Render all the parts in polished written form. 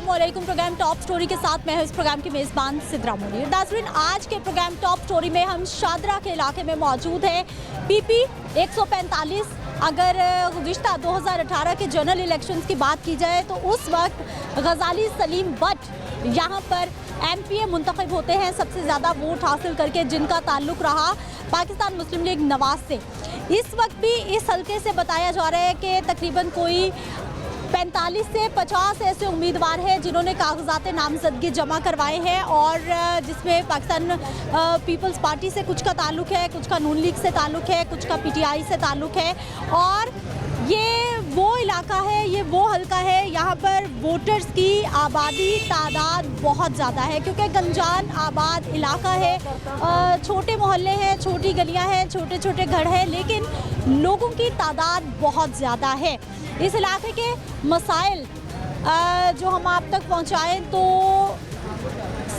अस्सलामुअलैकुम। Programme top story के साथ मैं हूं इस प्रोग्राम की मेज़बान सिद्रा मुनीर। नाज़रीन, आज के प्रोग्राम टॉप स्टोरी में हम शादरा के इलाके में मौजूद हैं। पीपी 145। अगर गुज़िश्ता 2018 के जनरल इलेक्शंस की बात की जाए तो उस वक्त गजाली सलीम बट यहाँ पर MPA मुंतखब होते हैं, सबसे ज़्यादा वोट हासिल करके, जिनका ताल्लुक़ रहा पाकिस्तान मुस्लिम लीग नवाज से। इस वक्त भी इस हल्के से बताया जा रहा है कि तकरीबन कोई 45 से 50 ऐसे उम्मीदवार हैं जिन्होंने कागजात नामजदगी जमा करवाए हैं और जिसमें पाकिस्तान पीपल्स पार्टी से कुछ का ताल्लुक़ है, कुछ का नून लीग से ताल्लुक़ है, कुछ का PTI से ताल्लुक़ है। और ये वो इलाका है, ये वो हल्का है, यहाँ पर वोटर्स की आबादी तादाद बहुत ज़्यादा है क्योंकि गंजान आबाद इलाका है। छोटे मोहल्ले हैं, छोटी गलियाँ हैं, छोटे छोटे घर हैं, लेकिन लोगों की तादाद बहुत ज़्यादा है। इस इलाके के मसाइल जो हम आप तक पहुँचाएँ तो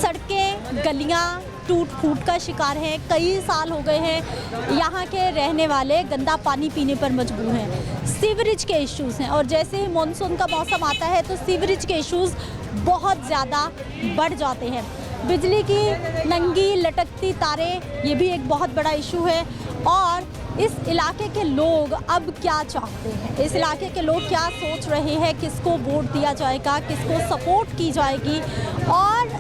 सड़कें, गलियाँ टूट फूट का शिकार हैं। कई साल हो गए हैं यहाँ के रहने वाले गंदा पानी पीने पर मजबूर हैं। सीवरेज के इश्यूज़ हैं और जैसे ही मानसून का मौसम आता है तो सीवरेज के इश्यूज़ बहुत ज़्यादा बढ़ जाते हैं। बिजली की नंगी लटकती तारें, ये भी एक बहुत बड़ा इशू है। और इस इलाके के लोग अब क्या चाहते हैं, इस इलाके के लोग क्या सोच रहे हैं, किसको वोट दिया जाएगा, किसको सपोर्ट की जाएगी। और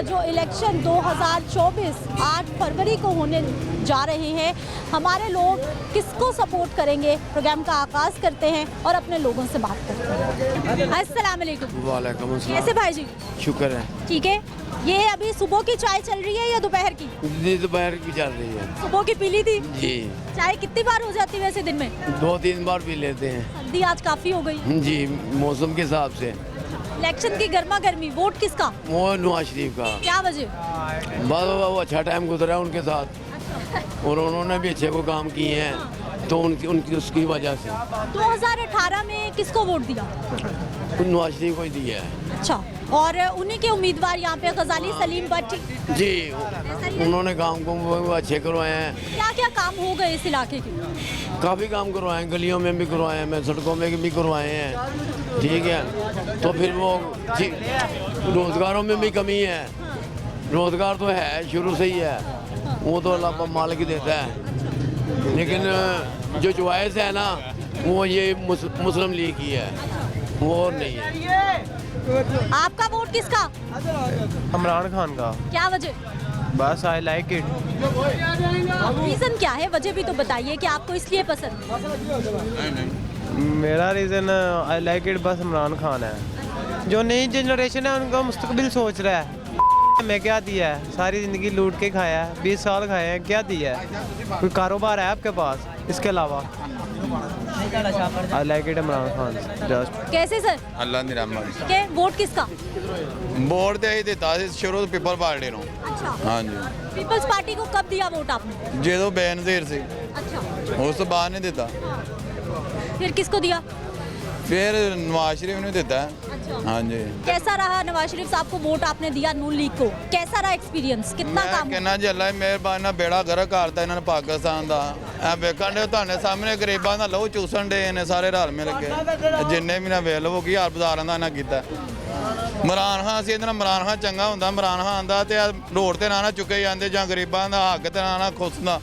जो इलेक्शन 2024 8 फरवरी को होने जा रहे हैं, हमारे लोग किसको सपोर्ट करेंगे, प्रोग्राम का आगाज़ करते हैं और अपने लोगों से बात करते हैं। अस्सलाम वालेकुम। वालेकुम अस्सलाम। कैसे भाई जी? शुक्र है। ठीक है। ये अभी सुबह की चाय चल रही है या दोपहर की? जी दोपहर की चल रही है। सुबह की पी ली थी? जी। चाय कितनी बार हो जाती है वैसे दिन में? 2-3 बार पी लेते हैं। सर्दी आज काफ़ी हो गई जी, मौसम के हिसाब से। इलेक्शन की गर्मा गर्मी, वोट किसका? वो नवाज शरीफ का। क्या वजह? बस वो अच्छा टाइम गुजरा है उनके साथ और उन्होंने भी अच्छे को काम किए हैं तो उनकी उसकी वजह से। 2018 में किसको वोट दिया? नवाज शरीफ को ही दिया है। अच्छा, और उन्हीं के उम्मीदवार यहाँ पे गजाली सलीम बट जी, उन्होंने काम को अच्छे करवाए हैं। क्या क्या काम हो गए इस इलाके के? काफ़ी काम करवाए हैं, गलियों में भी करवाए हैं, सड़कों में भी करवाए हैं। ठीक है, तो फिर वो रोज़गारों में भी कमी है। रोज़गार तो है, शुरू से ही है, वो तो अल्लाह मालिक ही देता है। लेकिन जो चॉइस है ना वो ये मुस्लिम लीग की है, वो और नहीं है। आपका वोट किसका? इमरान खान का। क्या वजह? बस आई लाइक इट। रीज़न क्या है? वजह भी तो बताइए कि आपको इसलिए पसंद। मेरा रीज़न आई लाइक इट बस इमरान खान है। जो नई जनरेशन है उनका मुस्तकबिल सोच रहा है। मैं क्या दिया है, सारी ज़िंदगी लूट के खाया है, 20 साल खाए हैं, क्या दिया है? कोई कारोबार है आपके पास इसके अलावा? I like it Imran Khan just. कैसे सर? अल्लाह दी रहमत। ठीक है, वोट किसका? वोट तो यही दिता शुरू तो पीपल पार्टी ਨੂੰ। अच्छा, हाँ जी। पीपल्स पार्टी को कब दिया वोट आपने? ਜਦੋਂ ਬੇਨਜ਼ੀਰ ਸੀ अच्छा, ਉਸ ਤੋਂ ਬਾਅਦ नहीं ਦਿੱਤਾ, फिर किसको दिया? फिर नवाज शरीफ ने ਦਿੱਤਾ। अच्छा, हाँ जी। कैसा रहा नवाज शरीफ साहब को वोट आपने दिया नून लीग को, कैसा रहा एक्सपीरियंस, कितना मैं काम? कहना जी अल्लाह ਦੀ ਮਿਹਰਬਾਨੀ ਨਾਲ ਬੇੜਾ ਗਰਕ ਕਰਤਾ ਇਹਨਾਂ ਨੇ ਪਾਕਿਸਤਾਨ ਦਾ। ਐ ਵੇਖਣ ਦੇ ਤੁਹਾਡੇ ਸਾਹਮਣੇ ਗਰੀਬਾਂ ਦਾ ਲਹੂ ਚੂਸਣ ਦੇ ਨੇ ਸਾਰੇ ਰਲ ਮਿਲ ਕੇ, ਜਿੰਨੇ ਵੀ ਨਾ ਵੇਖ ਲਵੋ ਕੀ ਹਾਲ ਬਾਜ਼ਾਰਾਂ ਦਾ ਇਹਨਾਂ ਕੀਤਾ। ਇਮਰਾਨ ਖਾਨ ਸੀ, ਇਹਦੇ ਨਾਲ ਇਮਰਾਨ ਖਾਨ ਚੰਗਾ ਹੁੰਦਾ, ਇਮਰਾਨ ਖਾਨ ਦਾ ਤੇ ਰੋਡ ਤੇ ਨਾ ਚੁੱਕੇ ਜਾਂਦੇ ਜਾਂ ਗਰੀਬਾਂ ਦਾ ਹੱਕ ਤੇ ਨਾ ਖੁੱਸਦਾ।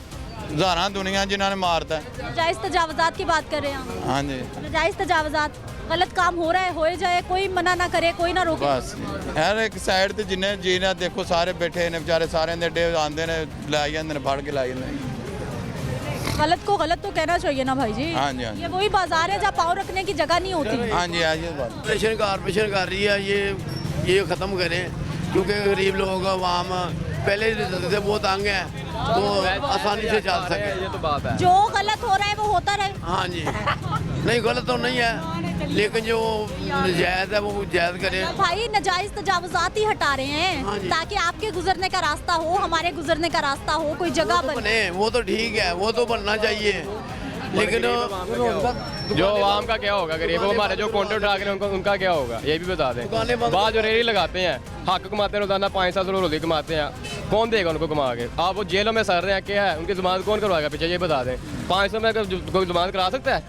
हज़ारां दुनिया जिन्हों ने मारता है। जायज़ तजावज़ात की बात कर रहे हैं हम। हाँ जी। जायज़ तजावज़ात, गलत काम हो रहा है, हो जाए, कोई मना ना करे, कोई ना रोके। बस हर एक साइड ते जिन्ने जी ने देखो सारे बैठे ने बेचारे, सारे दे डे आंदे ने लाई जांदे ने फड़ के लाई जांदे। गलत को गलत तो कहना चाहिए ना भाई जी। हाँ जी, हाँ जी। ये वही बाजार है जहाँ पाँव रखने की जगह नहीं होती। हाँ जी, हाँ जी। कॉरपोरेशन कर रही है, ये ख़त्म करें क्योंकि गरीब लोग आवाम पहले से बहुत तंग है तो आसानी से चल सके। ये तो बात है। जो गलत हो रहा है वो होता रहे। हाँ जी, नहीं गलत तो नहीं है लेकिन जो जायज़ है वो जायज़ करे। भाई नजायज तजावजात ही हटा रहे हैं हाँ जी। ताकि आपके गुजरने का रास्ता हो, हमारे गुजरने का रास्ता हो, कोई जगह बने। वो तो ठीक है, वो तो बनना चाहिए लेकिन जो आवाम का क्या होगा, गरीबों को हमारे जो कॉन्ट्रैक्ट उठा के उनका क्या होगा ये भी बता दें। बाद जो रेहड़ी लगाते हैं हक कमाते हैं, रोजाना 500 रोज़ी कमाते हैं, कौन देगा उनको कमा के? आप वो जेलों में सड़ रहे हैं, क्या है उनकी जमानत कौन करवाएगा पीछे, ये बता दें। 500 में कोई जमानत करा सकता है?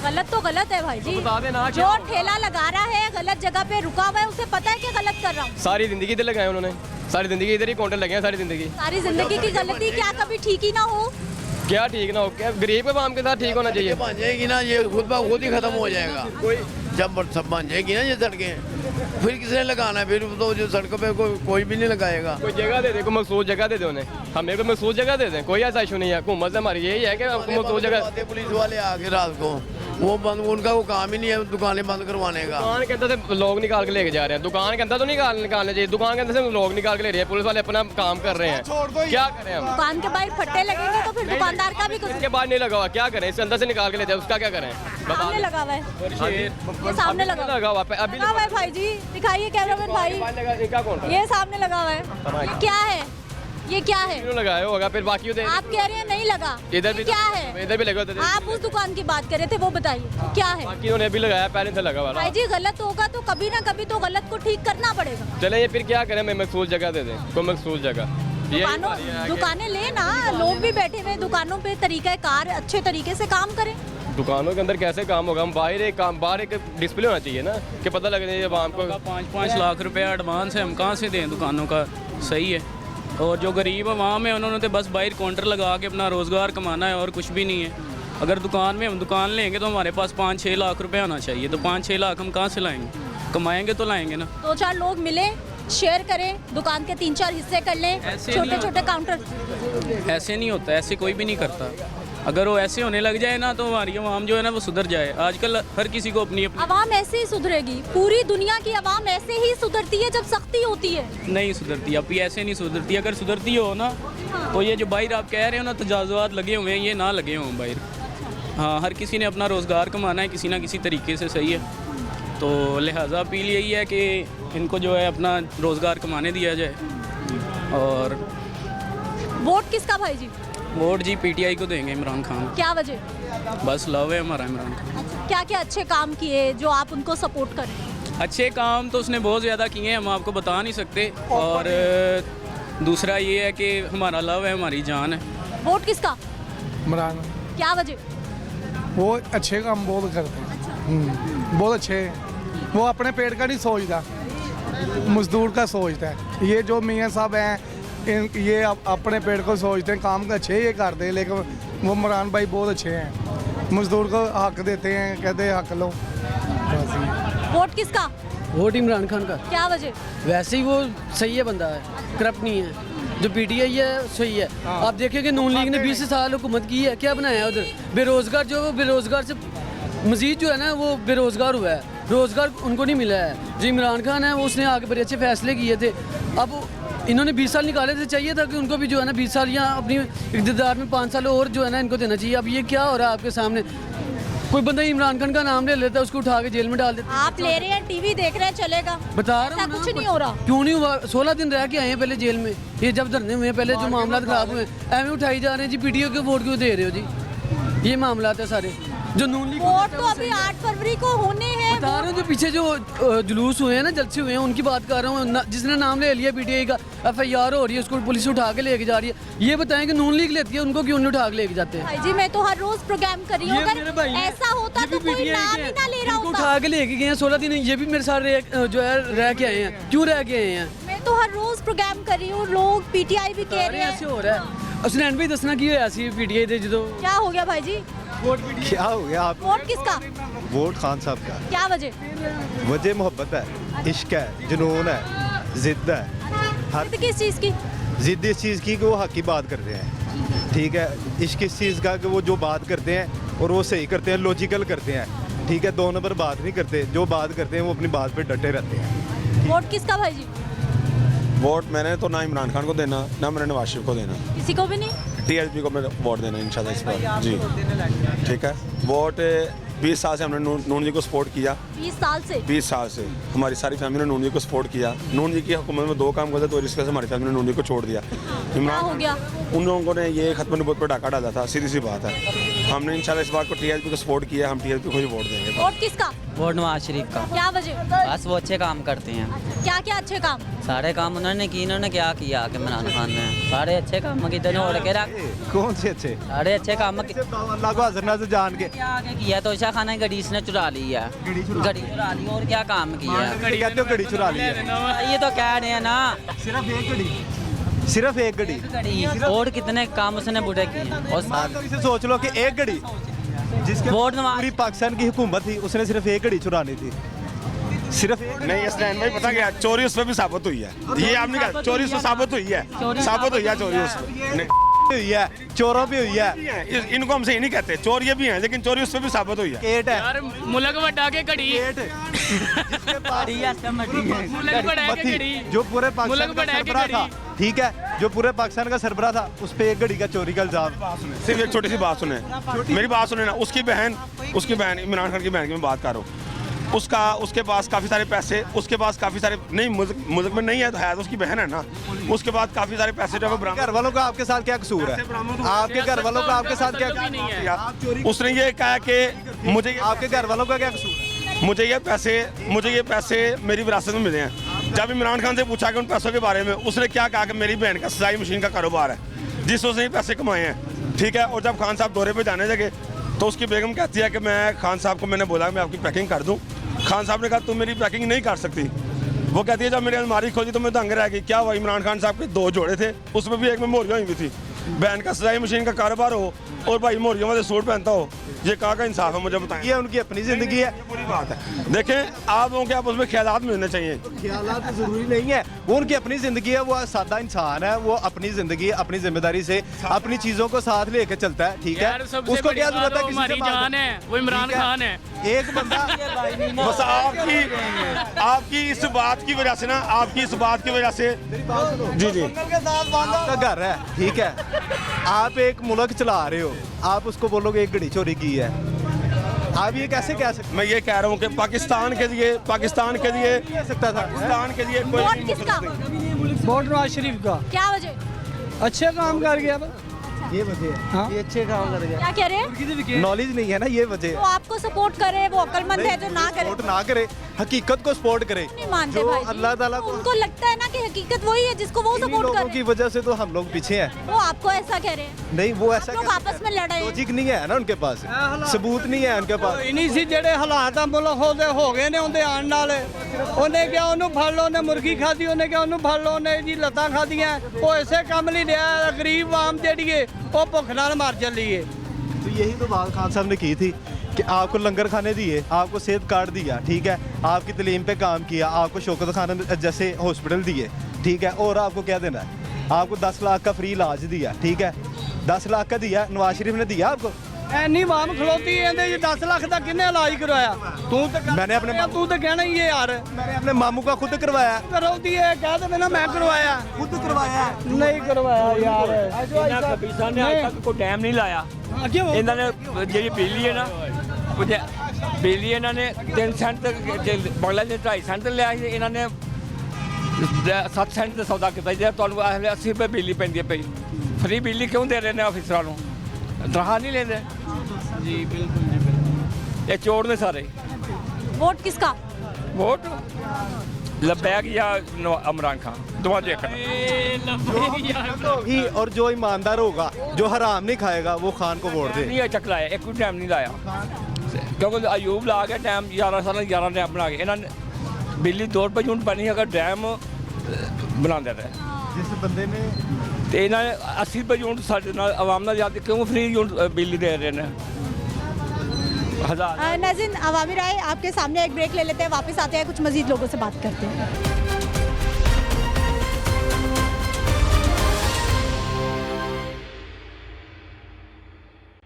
गलत तो गलत है भाई जी। तो बता देना जो ठेला लगा रहा है गलत जगह पे रुका हुआ है, उसे पता है कि गलत कर रहा हूँ। सारी जिंदगी इधर लगाए उन्होंने, सारी जिंदगी इधर ही काउंटर लगे हैं, सारी जिंदगी। सारी जिंदगी की गलती क्या कभी ठीक ही ना हो? क्या ठीक ना हो, क्या गरीब के आवाम के साथ ठीक होना ये चाहिए। बन जाएगी ना, ये खुद ब खुद ही खत्म हो जाएगा। कोई जब सब बन जाएगी ना ये सड़कें, फिर किसने लगाना है? फिर तो जो सड़कों पे कोई भी नहीं लगाएगा। कोई जगह दे दे, कोई मखसूस जगह दे दे उन्हें, हमें कोई मखसूस जगह दे दें, कोई ऐसा इशू नहीं है। हुकूमत से हमारी यही है कि हमको मखसूस जगह। पुलिस वाले आके रात को वो बंद, उनका वो काम ही नहीं है दुकानें बंद करवाने का। दुकान के अंदर से लोग निकाल के लेके जा रहे हैं, दुकान के अंदर तो निकालने चाहिए, दुकान के अंदर से लोग निकाल के ले रहे हैं। पुलिस वाले अपना काम कर रहे हैं, क्या करें हम? दुकान के बाहर फट्टे लगेंगे तो फिर दुकानदार का भी कुछ इसके बाद नहीं लगा हुआ, क्या करें? इसके अंदर से निकाल के लेते हैं, उसका क्या करें? सामने लगा हुआ है, ये सामने लगा हुआ अभी हुआ है भाई जी, दिखाइए कैमरामैन भाई, क्या कौन ये सामने लगा हुआ है। ये क्या है? ये क्या है? क्यों लगाया होगा? फिर बाकी आप कह रहे हैं नहीं लगा, इधर भी क्या है? इधर भी लगा होता था। आप उस दुकान की बात कर रहे थे, वो बताइए क्या है? बाकी उन्होंने भी लगाया, पहले से लगा हुआ। भाई जी गलत होगा तो कभी ना कभी तो गलत को ठीक करना पड़ेगा। चले ये फिर क्या करें? मैं मखसूस जगह दे दें, कोई मखसूस जगह। दुकानें ले ना, लोग भी बैठे हुए दुकानों पे तरीका कार अच्छे तरीके से काम करें। दुकानों के अंदर कैसे काम होगा? हम बाहर एक डिस्प्ले होना चाहिए ना, कि पता लगे जाए आवाम को। 5-5 लाख रुपया एडवांस है, हम कहाँ से दें दुकानों का? सही है। और जो गरीब आवाम है उन्होंने तो बस बाहर काउंटर लगा के अपना रोज़गार कमाना है और कुछ भी नहीं है। अगर दुकान में हम दुकान लेंगे तो हमारे पास 5-6 लाख रुपया आना चाहिए, तो 5-6 लाख हम कहाँ से लाएंगे? कमाएंगे तो लाएंगे ना। 2-4 लोग मिले, शेयर करें, दुकान के 3-4 हिस्से कर लें, ऐसे छोटे छोटे काउंटर। ऐसे नहीं होता, ऐसे कोई भी नहीं करता। अगर वो ऐसे होने लग जाए ना तो हमारी आवाम जो है ना वो सुधर जाए। आजकल हर किसी को अपनी आवाम ऐसे ही सुधरेगी, पूरी दुनिया की आवाम ऐसे ही सुधरती है जब सख्ती होती है। नहीं सुधरती, अब भी ऐसे नहीं सुधरती। अगर सुधरती हो ना तो ये जो बाहर आप कह रहे हो ना तजाज़ुआत लगे हुए हैं, ये ना लगे हों बाहर। हाँ, हर किसी ने अपना रोज़गार कमाना है किसी ना किसी तरीके से, सही है। तो लिहाजा अपील यही है कि इनको जो है अपना रोज़गार कमाने दिया जाए। और वोट किसका भाई जी? वोट जी पीटीआई को देंगे, इमरान खान। क्या वजह? बस लव है हमारा इमरान खान। क्या क्या अच्छे काम किए जो आप उनको सपोर्ट करें? अच्छे काम तो उसने बहुत ज़्यादा किए हैं, हम आपको बता नहीं सकते। और दूसरा ये है कि हमारा लव है, हमारी जान है। वोट किसका? इमरान, क्या वजह? वो अच्छे काम बहुत करते हैं, बहुत अच्छे हैं। वो अपने पेट का नहीं सोचता, मजदूर का सोचता है। ये जो मियाँ साहब हैं ये अपने पेट को सोचते हैं, काम अच्छे ये करते हैं, लेकिन वो इमरान भाई बहुत अच्छे हैं, मजदूर को हक देते हैं, कहते हैं हक लो। वोट किसका? वोट इमरान खान का। क्या वजह? वैसे ही वो सही है, बंदा है, करप्ट नहीं है। जो पीटीआई है सही है। आप देखिए कि नून लीग ने 20 साल हुकूमत की है, क्या बनाया है उधर? बेरोजगार जो बेरोजगार से मजीद जो है ना वो बेरोजगार हुआ है, रोजगार उनको नहीं मिला है। जो इमरान खान है वो उसने आगे बड़े अच्छे फैसले किए थे। अब इन्होंने 20 साल निकाले थे, चाहिए था कि उनको भी जो है ना 20 साल या अपनी इक़्तिदार में 5 साल और जो है ना इनको देना चाहिए। अब ये क्या हो रहा है आपके सामने? कोई बंदा इमरान खान का नाम ले लेता है, उसको उठा के जेल में डाल देता है। आप ले रहे हैं, टीवी देख रहे हैं, चलेगा? बता रहा हूँ कुछ नहीं हो रहा। क्यों नहीं हुआ? 16 दिन रह के आए हैं पहले जेल में। ये जब धरने हुए हैं पहले जो मामला खराब हुए एवं उठाई जा रहे हैं जी। पीटीओ के वोट क्यों दे रहे हो जी? ये मामला है सारे जो नून लीग। वोट तो अभी 8 फरवरी को होने हैं। बता रहा हूँ जो पीछे जो जुलूस हुए हैं ना, जलसे हुए हैं, उनकी बात कर रहा हूँ। जिसने नाम ले लिया पीटीआई का, FIR हो रही है, उसको पुलिस उठा के लेके जा रही है। ये बताएं कि नून लीग लेती है, उनको क्यों नहीं उठा के लेके जाते हैं? भाई जी मैं तो हर रोज प्रोग्राम कर रही हूँ, अगर ऐसा होता तो कोई नाम ही ना ले रहा होता। उठा के लेके गए हैं 16 दिन, ये भी मेरे साथ जो है रह के आए हैं। क्यों रह के आए हैं? मैं तो हर रोज प्रोग्राम कर रही हूँ, लोग पीटीआई भी कह रहे ऐसे हैं। हो रहा है। उसने भी दसना की होया सी पीटीआई दे जो क्या हो गया भाई जी? क्या हो गया? आप वोट किसका? वोट खान साहब का। क्या वजह? वजह मोहब्बत है, इश्क है, जुनून है, जिद है। हर जिद किस चीज की? जिद इस चीज़ की कि वो हक की बात करते हैं, ठीक है। इश्क इस चीज़ का कि वो जो बात करते हैं और वो सही करते हैं, लॉजिकल करते हैं, ठीक है। 2 नंबर बात नहीं करते, जो बात करते हैं वो अपनी बात पे डटे रहते हैं। वोट किसका भाई जी? वोट मैंने तो ना इमरान खान को देना, ना मैंने नवाज शरीफ को देना, किसी को भी नहीं। TLP को मैं वोट देना इंशाल्लाह इस बार जी। ठीक है, वोट 20 साल से हमने नून जी को सपोर्ट किया। 20 साल से? 20 साल से हमारी सारी फैमिली ने नून जी को सपोर्ट किया। नून जी की हुकूमत में 2 काम करते तो इस वजह से हमारी फैमिली ने नून जी को छोड़ दिया। क्या हो गया? उन लोगों ने ये खत्म नबूवत पर डाका डाला था, सीधी सी बात है। हमने इंशाल्लाह इस बार को TLP को सपोर्ट किया, हम TLP को ही वोट देंगे। वोट किसका? वोट नवाज शरीफ का। क्या वजह? बस वो अच्छे काम करते हैं। क्या क्या अच्छे काम? सारे काम उन्होंने किए। इन्होंने क्या किया कि इमरान खान ने सारे अच्छे काम किए, उड़ के रख। कौन से अच्छे? सारे अच्छे काम अल्लाह को हज़र नाज़र जान के क्या आगे किया तो अच्छा खाना है, गड़ी इसने चुरा ली है। गड़ी चुरा ली और क्या काम किया है? कहते हो गड़ी चुरा ली है? ये तो कह रहे हैं ना, सिर्फ एक गड़ी, सिर्फ एक गड़ी। गड़ी और कितने काम उसने बुरे किए हैं। और तो इसे सोच लो कि एक गड़ी जिसके वोट पूरी पाकिस्तान की हुकूमत थी, उसने सिर्फ एक घड़ी चुरानी थी, सिर्फ एक। नहीं स्टैंड भाई पता क्या चोरी उस पर भी साबित हुई है, ये आपने कहा चोरी उस पर साबित हुई है, साबित हुई है चोरी उस पर हुई है, चोरों भी हुई है। इनको हम सही नहीं कहते, चोर ये भी हैं लेकिन चोरी उस पर भी साबित हुई है। केट है यार मुलक वड्डा के घड़ी जो पूरे पाकिस्तान का सरबराह था, ठीक है, जो पूरे पाकिस्तान का सरबराह था, उस पे एक घड़ी का चोरी का इल्जाम। सिर्फ एक छोटी सी बात सुने, मेरी बात सुने ना। उसकी बहन इमरान खान की बहन की मैं बात कर रहा हूँ, उसके पास काफ़ी सारे पैसे, उसके पास काफ़ी सारे नहीं मुल्क में नहीं है तो है तो उसकी बहन है ना, उसके बाद काफ़ी सारे पैसे जो है। घर वालों का आपके साथ क्या कसूर है? आपके घर वालों का आपके साथ क्या है? उसने ये कहा कि मुझे, आपके घर वालों का क्या कसूर है? मुझे ये पैसे मेरी विरासत में मिले हैं। जब इमरान खान से पूछा कि उन पैसों के बारे में, उसने क्या कहा कि मेरी बहन का सिलाई मशीन का कारोबार है जिससे उसने पैसे कमाए हैं, ठीक है। और जब खान साहब दौरे पे जाने लगे तो उसकी बेगम कहती है कि मैं खान साहब को मैंने बोला मैं आपकी पैकिंग कर दूं। खान साहब ने कहा तुम मेरी पैकिंग नहीं कर सकती। वो कहती है जब मेरी अलमारी खोली तो मैं दंग रह गई, क्या हुआ? इमरान खान साहब के 2 जोड़े थे, उसमें भी एक में मोहरियाँ हुई थी। बहन का सिलाई मशीन का कारोबार हो और भाई मोहरियों वाले सूट पहनता हो, ये कहाँ का इंसाफ है? मुझे बताएं। ये उनकी अपनी ज़िंदगी है, बुरी बात है। देखें आप लोगों के आप उसमें ख्यालात में होने चाहिए। ख्यालात तो ज़रूरी नहीं है, वो उनकी अपनी ज़िंदगी है, वो सादा इंसान है, वो अपनी ज़िंदगी अपनी जिम्मेदारी से अपनी चीज़ों को साथ लेके चलता है, ठीक है। उसको क्या जरूरत है? हमारी जान है वो इमरान खान है। एक बंदा बस आपकी इस बात की वजह से ना, आपकी इस बात की वजह से जी आपका घर है, ठीक है, आप एक मुल्क चला रहे हो, आप उसको बोलोगे एक घड़ी चोरी की है, आप ये कैसे कह सकते? मैं ये कह रहा हूँ कि पाकिस्तान के लिए कह सकता था, पाकिस्तान के लिए वोट किसका? वोट नवाज शरीफ का। क्या वजह? अच्छे काम कर गया। ये वजह है। हाँ? ये अच्छे काम कर गया। क्या कह रहे हैं? नॉलेज नहीं है ना, ये वजह तो आपको सपोर्ट करे, वो अक्लमंद है जो ना करे, सपोर्ट ना करे, हकीकत को सपोर्ट करे। नहीं मानते जो भाई जी। अल्लाह ताला को, उनको लगता है ना कि हकीकत वही है जिसको वो इन्हीं सपोर्ट लोगों करे। की वजह से तो हम लोग पीछे हैं। वो आपको ऐसा कह रहे हैं? नहीं, वो ऐसा लोग आपस में लड़ रहे हैं। लॉजिक नहीं है ना उनके पास, सबूत नहीं है उनके पास। इन्हीं से ਜਿਹੜੇ ਹਾਲਾਤ ਆ ਮੁਲਕ ਹੋ ਗਏ ਨੇ ਉਹਦੇ ਆਣ ਨਾਲ ਉਹਨੇ ਕਿਹਾ ਉਹਨੂੰ ਫੜ ਲਓ, ਉਹਨੇ ਮੁਰਗੀ ਖਾਧੀ, ਉਹਨੇ ਕਿਹਾ ਉਹਨੂੰ ਫੜ ਲਓ, ਉਹਨੇ ਜੀ ਲੱਤਾਂ ਖਾਧੀਆਂ, ਉਹ ਇਸੇ ਕੰਮ ਲਈ ਲਿਆ ਗਰੀਬ ਆਮ ਜਿਹੜੀ ਏ ਉਹ ਭੁੱਖ ਨਾਲ ਮਰ ਚੱਲੀ ਏ। तो यही तो बात खान साहब ने की थी कि आपको लंगर खाने दिए, आपको सेहत कार्ड दिया, ठीक है, आपकी तलीम पे काम किया, आपको शौकत खान जैसे हॉस्पिटल दिए, ठीक है, और आपको क्या देना है? आपको 10 लाख का फ्री इलाज दिया, ठीक है, 10 लाख का दिया, नवाज शरीफ ने दिया आपको? ਐਨੀ ਵਾਮ ਖਲੋਤੀ ਇਹਦੇ ਜੀ 10 ਲੱਖ ਦਾ ਕਿੰਨੇ ਇਲਾਜ ਕਰਵਾਇਆ? ਤੂੰ ਤਾਂ ਤੂੰ ਤਾਂ ਕਹਿਣਾ ਹੀ ਹੈ ਯਾਰ। मैंने अपने मामू का खुद करवाया। ਕਰਵਾਉਂਦੀ ਹੈ ਕਹਿ ਦੇ ਨਾ ਮੈਂ ਕਰਵਾਇਆ। खुद करवाया। ਨਹੀਂ ਕਰਵਾਇਆ ਯਾਰ। ਇਹਨਾਂ ਖਬੀਸਾਂ ਨੇ ਅੱਜ ਤੱਕ ਕੋਈ ਟਾਈਮ ਨਹੀਂ ਲਾਇਆ। ਇਹਨਾਂ ਨੇ ਜਿਹੜੀ ਬਿਜਲੀ ਹੈ ਨਾ, ਬਿਜਲੀ ਇਹਨਾਂ ਨੇ 3 ਸੈਂਟ ਬਗਲਾ ਨੇ 2.5 ਸੈਂਟ ਲਿਆ ਸੀ, ਇਹਨਾਂ ਨੇ 7 ਸੈਂਟ ਦਾ ਸੌਦਾ ਕੀਤਾ ਜੀ। ਤੁਹਾਨੂੰ 80 ਰੁਪਏ ਬਿਜਲੀ ਪੈਂਦੀ ਹੈ ਪਈ। ਫਰੀ ਬਿਜਲੀ ਕਿਉਂ ਦੇ ਰਹੇ ਨੇ ਅਫਸਰਾਂ ਨੂੰ? ਤਨਖਾਹ ਨਹੀਂ ਲੈਂਦੇ ਜੀ। ਬਿਲਕੁਲ ਜੀ ਬਿਲਕੁਲ। ਇਹ ਚੋਰ ਨੇ ਸਾਰੇ। वोट किसका? वोट लबैक या इमरान खान, दोनों देखना। ही और जो ईमानदार होगा, जो हराम नहीं खाएगा, वो खान को वोट दे। नहीं चक लाया, एक भी टाइम नहीं लाया, क्योंकि अयूब ला के टाइम 11 साल 11 डैम बना के इन्होंने बिजली 2 रुपये यूनिट बनी अगर डैम बना रहे जिस बंदे ने तो इन्होंने 80 रुपये यूनिट साढ़े आवाम ना जाते क्यों फ्री यूनिट बिजली दे रहे हैं? नाज़रीन, अवामी राय आपके सामने एक ब्रेक ले लेते हैं, वापस आते हैं, कुछ मजीद लोगों से बात करते हैं।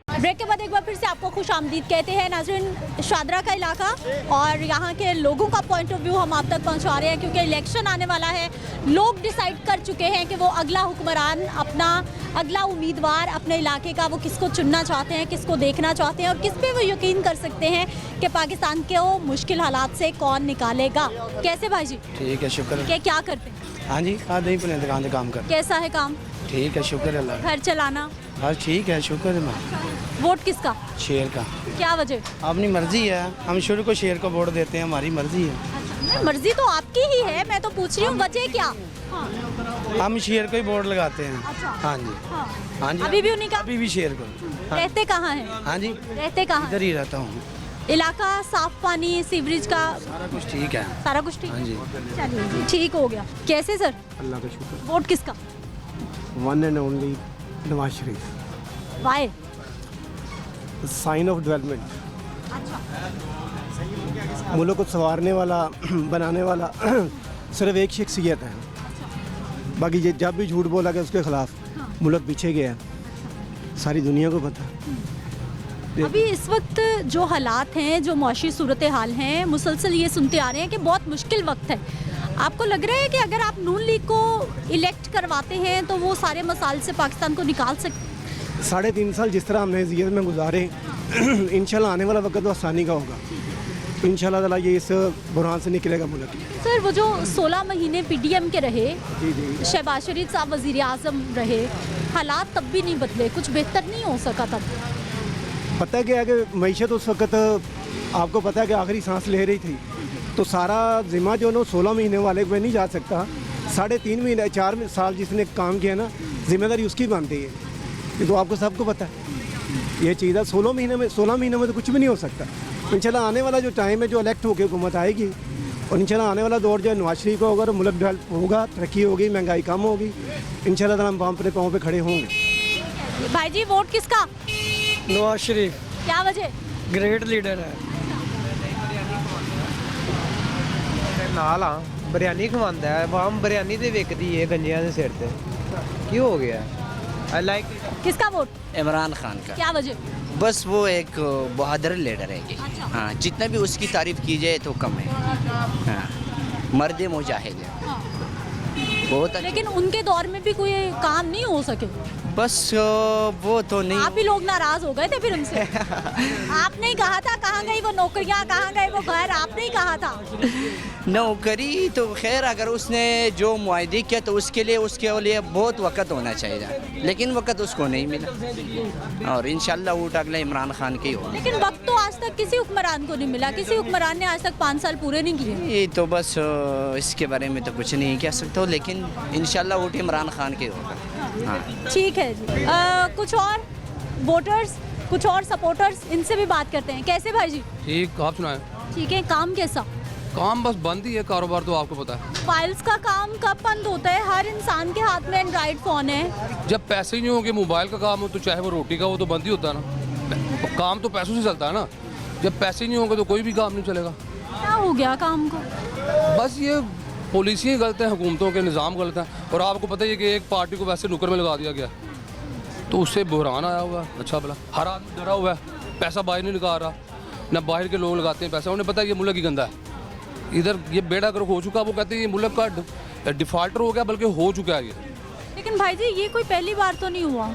ब्रेक के बाद एक बार फिर से आपको खुश आमदीद कहते हैं। नाज़रीन, शादरा का इलाका और यहाँ के लोगों का पॉइंट ऑफ व्यू हम आप तक पहुँचा रहे हैं, क्योंकि इलेक्शन आने वाला है। लोग डिसाइड कर चुके हैं कि वो अगला हुक्मरान, अपना अगला उम्मीदवार अपने इलाके का वो किसको चुनना चाहते हैं, किसको देखना चाहते हैं और किस पे वो यकीन कर सकते हैं कि पाकिस्तान के वो मुश्किल हालात से कौन निकालेगा। कैसे भाई जी? ठीक है, शुक्र है। क्या करते हैं? हाँ जी, हाँ दही पुलिस दुकान से काम कर। कैसा है काम? ठीक है, शुक्र है अल्लाह। घर चलाना? हाँ ठीक है, शुक्र है मैम। वोट किसका? शेर का। क्या वजह? अपनी मर्जी है, हम शुरू को शेर को वोट देते हैं, हमारी मर्जी है। अच्छा, मर्जी तो आपकी ही है, मैं तो पूछ रही हूँ वजह क्या? हाँ। हम शेर को ही वोट लगाते हैं। अच्छा। हाँ जी, हाँ। हाँ जी, अभी भी उन्हीं का? अभी भी शेर को। हाँ। रहते कहाँ हैं? हाँ जी, रहते कहाँ? इधर ही रहता हूँ। इलाका साफ पानी, सीवरेज का सारा कुछ ठीक है। सारा कुछ ठीक? हाँ जी। चलिए जी, ठीक हो गया। कैसे सर? अल्लाह का शुक्र। वोट किसका? One and only Nawaz Sharif. Why? Sign of development. अच्छा, मुल्क को संवारने वाला बनाने वाला सिर्फ एक शख्सियत है। बाकी ये जब भी झूठ बोला गया उसके खिलाफ मुल्क पीछे गया, सारी दुनिया को पता है। अभी इस वक्त जो हालात हैं, जो मुआशी सूरत हाल हैं, मुसलसल ये सुनते आ रहे हैं कि बहुत मुश्किल वक्त है। आपको लग रहा है कि अगर आप नून लीग को इलेक्ट करवाते हैं तो वो सारे मसाइल से पाकिस्तान को निकाल सकते? 3.5 साल जिस तरह हमने ज़ियत में गुजारे, इंशाल्लाह आने वाला वक्त तो आसानी का होगा। इंशाल्लाह ताला ये इस बुरहान से निकलेगा मुल्क। सर, वो जो 16 महीने PDM के रहे, जी जी। शहबाज शरीफ साहब वज़ीर आज़म रहे, हालात तब भी नहीं बदले, कुछ बेहतर नहीं हो सका तब? पता है क्या है कि मईशत उस वक्त आपको पता है कि आखिरी सांस ले रही थी, तो सारा जिम्मा जो ना 16 महीने वाले पे नहीं जा सकता। 3.5 महीने 4 साल जिसने काम किया ना, जिम्मेदारी उसकी बनती है। ये तो आपको सबको पता है ये चीज़ है। 16 महीने में तो कुछ भी नहीं हो सकता। इंशाल्लाह आने वाला जो टाइम है, जो इलेक्ट होकर हुकूमत आएगी, और इंशाल्लाह आने वाला दौर जो है नवाज शरीफ का होगा, और मुल्क डेवलप होगा, तरक्की होगी, महंगाई कम होगी, इंशाल्लाह ताला हम अपने पाँव पे खड़े होंगे। भाई जी, वोट किसका? नवाज शरीफ। क्या वजह? ग्रेट लीडर है। ਨਾਲ ਆ ਬਿਰਿਆਨੀ ਖਵਾਉਂਦਾ ਹੈ, ਆਵਾਮ ਬਿਰਿਆਨੀ ਤੇ ਵਿਕਦੀ ਹੈ ਗੰਜਿਆਂ ਦੇ ਸਿਰ ਤੇ। ਕੀ ਹੋ ਗਿਆ? I like. किसका वोट? इमरान खान का। क्या वजह? बस वो एक बहादुर लीडर है। अच्छा। हाँ, जितना भी उसकी तारीफ की जाए तो कम है। हाँ, मर्द मुजाहिद है। हाँ। बहुत अच्छा। लेकिन उनके दौर में भी कोई काम नहीं हो सके। बस वो तो नहीं। आप ही लोग नाराज हो गए थे फिर उनसे। आपने ही कहा था कहाँ गई वो नौकरियाँ, कहाँ गए वो घर, आपने ही कहा था। नौकरी तो खैर अगर उसने जो मुआहदे किया तो उसके लिए बहुत वक्त होना चाहिए, लेकिन वक्त उसको नहीं मिला। और इंशाल्लाह वोट अगला इमरान खान के ही होगा। लेकिन वक्त तो आज तक किसी हुक्मरान को नहीं मिला, किसी हुक्मरान ने आज तक 5 साल पूरे नहीं किए। ये तो बस इसके बारे में तो कुछ नहीं कह सकता, लेकिन इंशाल्लाह वोट इमरान खान के होगा। हाँ, ठीक है जी। कुछ और वोटर्स, कुछ और सपोर्टर्स, इनसे भी बात करते हैं। कैसे भाई जी? ठीक, आप सुनाएं। ठीक है। काम कैसा? काम बस बंद ही है, कारोबार तो आपको पता है। फाइल्स का काम कब बंद होता है? हर इंसान के हाथ में एंड्रॉइड फ़ोन है। जब पैसे ही नहीं होंगे, मोबाइल का काम हो तो चाहे वो रोटी का हो तो बंद ही होता है ना। काम तो पैसों से चलता है ना। जब पैसे ही नहीं होंगे तो कोई भी काम नहीं चलेगा। क्या हो गया काम को? बस ये पॉलिसियाँ गलत हैं, हुकूमतों के निज़ाम गलत हैं। और आपको पता ही है कि एक पार्टी को वैसे नुकर में लगा दिया गया, तो उससे बुहरान आया हुआ है। अच्छा भला हर आदमी डरा हुआ है, पैसा बाहर नहीं निकाल रहा, ना बाहर के लोग लगाते हैं पैसा। उन्हें पता है ये मुल्क ही गंदा है। इधर ये बेड़ा अगर हो चुका, वो कहते हैं ये मुल्क का डिफाल्टर हो गया, बल्कि हो चुका है ये। लेकिन भाई जी, ये कोई पहली बार तो नहीं हुआ।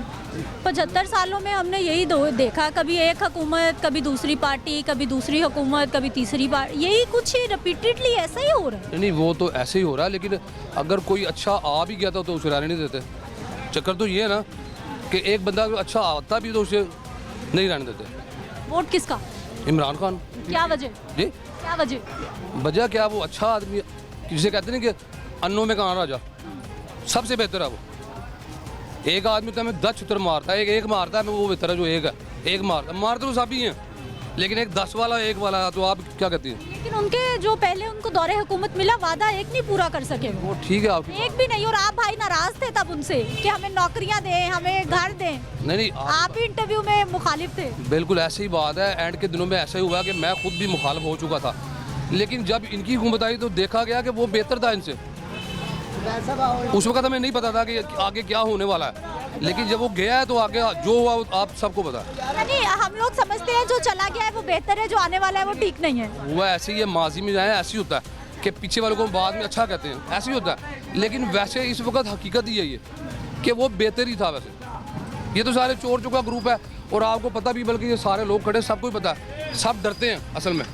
75 सालों में हमने यही देखा, कभी एक हुकूमत, कभी दूसरी पार्टी, कभी दूसरी हुकूमत, कभी तीसरी पार्टी, यही कुछ ही रिपीटेडली ऐसा ही हो रहा है। नहीं, वो तो ऐसे ही हो रहा है, लेकिन अगर कोई अच्छा आ भी गया था तो उसे रहने नहीं देते। चक्कर तो ये है ना कि एक बंदा अच्छा आता भी तो उसे नहीं रहने देते। वोट किसका? इमरान खान। क्या वजह? जी, क्या वजह? वजह क्या, वो अच्छा आदमी, जिसे कहते हैं कि अन्नों में कहाँ राजा, सबसे बेहतर है वो। एक आदमी तो हमें 10 छुतर मारता है, एक मारता है, वो बेहतर है जो एक है। एक मारते तो सब ही हैं, लेकिन एक 10 वाला एक वाला, तो आप क्या कहती हैं? लेकिन उनके जो पहले उनको दौरे हुकूमत मिला, वादा एक नहीं पूरा कर सके वो ठीक है, आप एक भी नहीं। और आप भाई नाराज थे तब उनसे कि हमें नौकरियां दें, हमें घर दें। नहीं, आप ही इंटरव्यू में मुखालिफ थे। बिल्कुल ऐसी ही बात है। एंड के दिनों में ऐसा ही हुआ कि मैं खुद भी मुखालिफ हो चुका था, लेकिन जब इनकी हुकूमत आई तो देखा गया कि वो बेहतर था इनसे। उस वक्त हमें नहीं पता था कि आगे क्या होने वाला है, लेकिन जब वो गया है तो आगे जो हुआ आप सबको पता है। यानी हम लोग समझते हैं जो चला गया है वो बेहतर है, जो आने वाला है वो ठीक नहीं है। हुआ ऐसे ही है, माजी में जाए ऐसे ही होता है कि पीछे वालों को बाद में अच्छा कहते हैं, ऐसे ही होता है। लेकिन वैसे इस वक्त हकीकत ही है ये कि वो बेहतर ही था। वैसे ये तो सारे चोर चुका ग्रुप है, और आपको पता भी, बल्कि ये सारे लोग खड़े सबको ही पता है, सब डरते हैं। असल में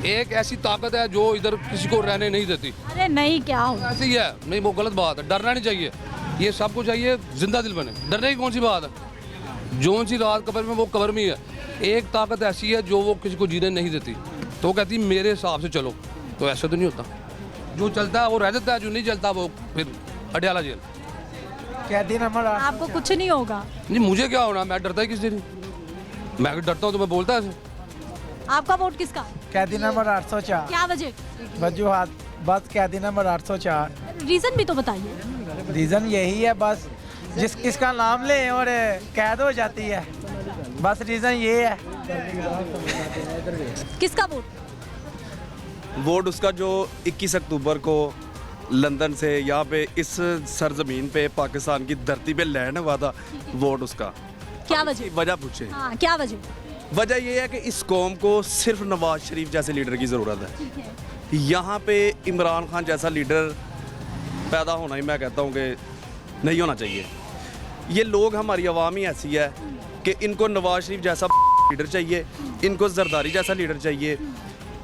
एक ऐसी ताकत है जो इधर किसी को रहने नहीं देती। अरे नहीं, क्या हो, ऐसे ही है। नहीं, वो गलत बात है, डरना नहीं चाहिए। ये सबको चाहिए जिंदा दिल बने, डरने की कौन सी बात है। जो सी रात कब्र में वो कब्र में ही है। एक ताकत ऐसी है जो वो किसी को जीने नहीं देती, तो वो कहती मेरे हिसाब से चलो, तो ऐसा तो नहीं होता। जो चलता है वो रह जाता है, जो नहीं चलता वो फिर अडयाला जेल। कहती ना हमारा आपको कुछ नहीं होगा। नहीं, मुझे क्या होना, मैं डरता ही किसी नहीं। मैं अगर डरता हूँ तो मैं बोलता ऐसे। आपका वोट किसका? कैदी नंबर 804 क्या वजह? वजूहात बस कैदी नंबर 804 रीजन भी तो बताइए। रीज़न यही है बस किसका नाम ले और कैद हो जाती है, बस रीज़न ये है। किसका वोट? वोट उसका जो 21 अक्टूबर को लंदन से यहाँ पे इस सरजमीन पे पाकिस्तान की धरती पे लैंड हुआ था, वोट उसका। क्या वजह? वजह पूछे। हाँ, क्या वजह? वजह ये है कि इस कौम को सिर्फ नवाज शरीफ जैसे लीडर की ज़रूरत है। यहाँ पे इमरान खान जैसा लीडर पैदा होना ही मैं कहता हूँ कि नहीं होना चाहिए। ये लोग हमारी आवाम ही ऐसी है कि इनको नवाज शरीफ जैसा लीडर चाहिए, इनको जरदारी जैसा लीडर चाहिए,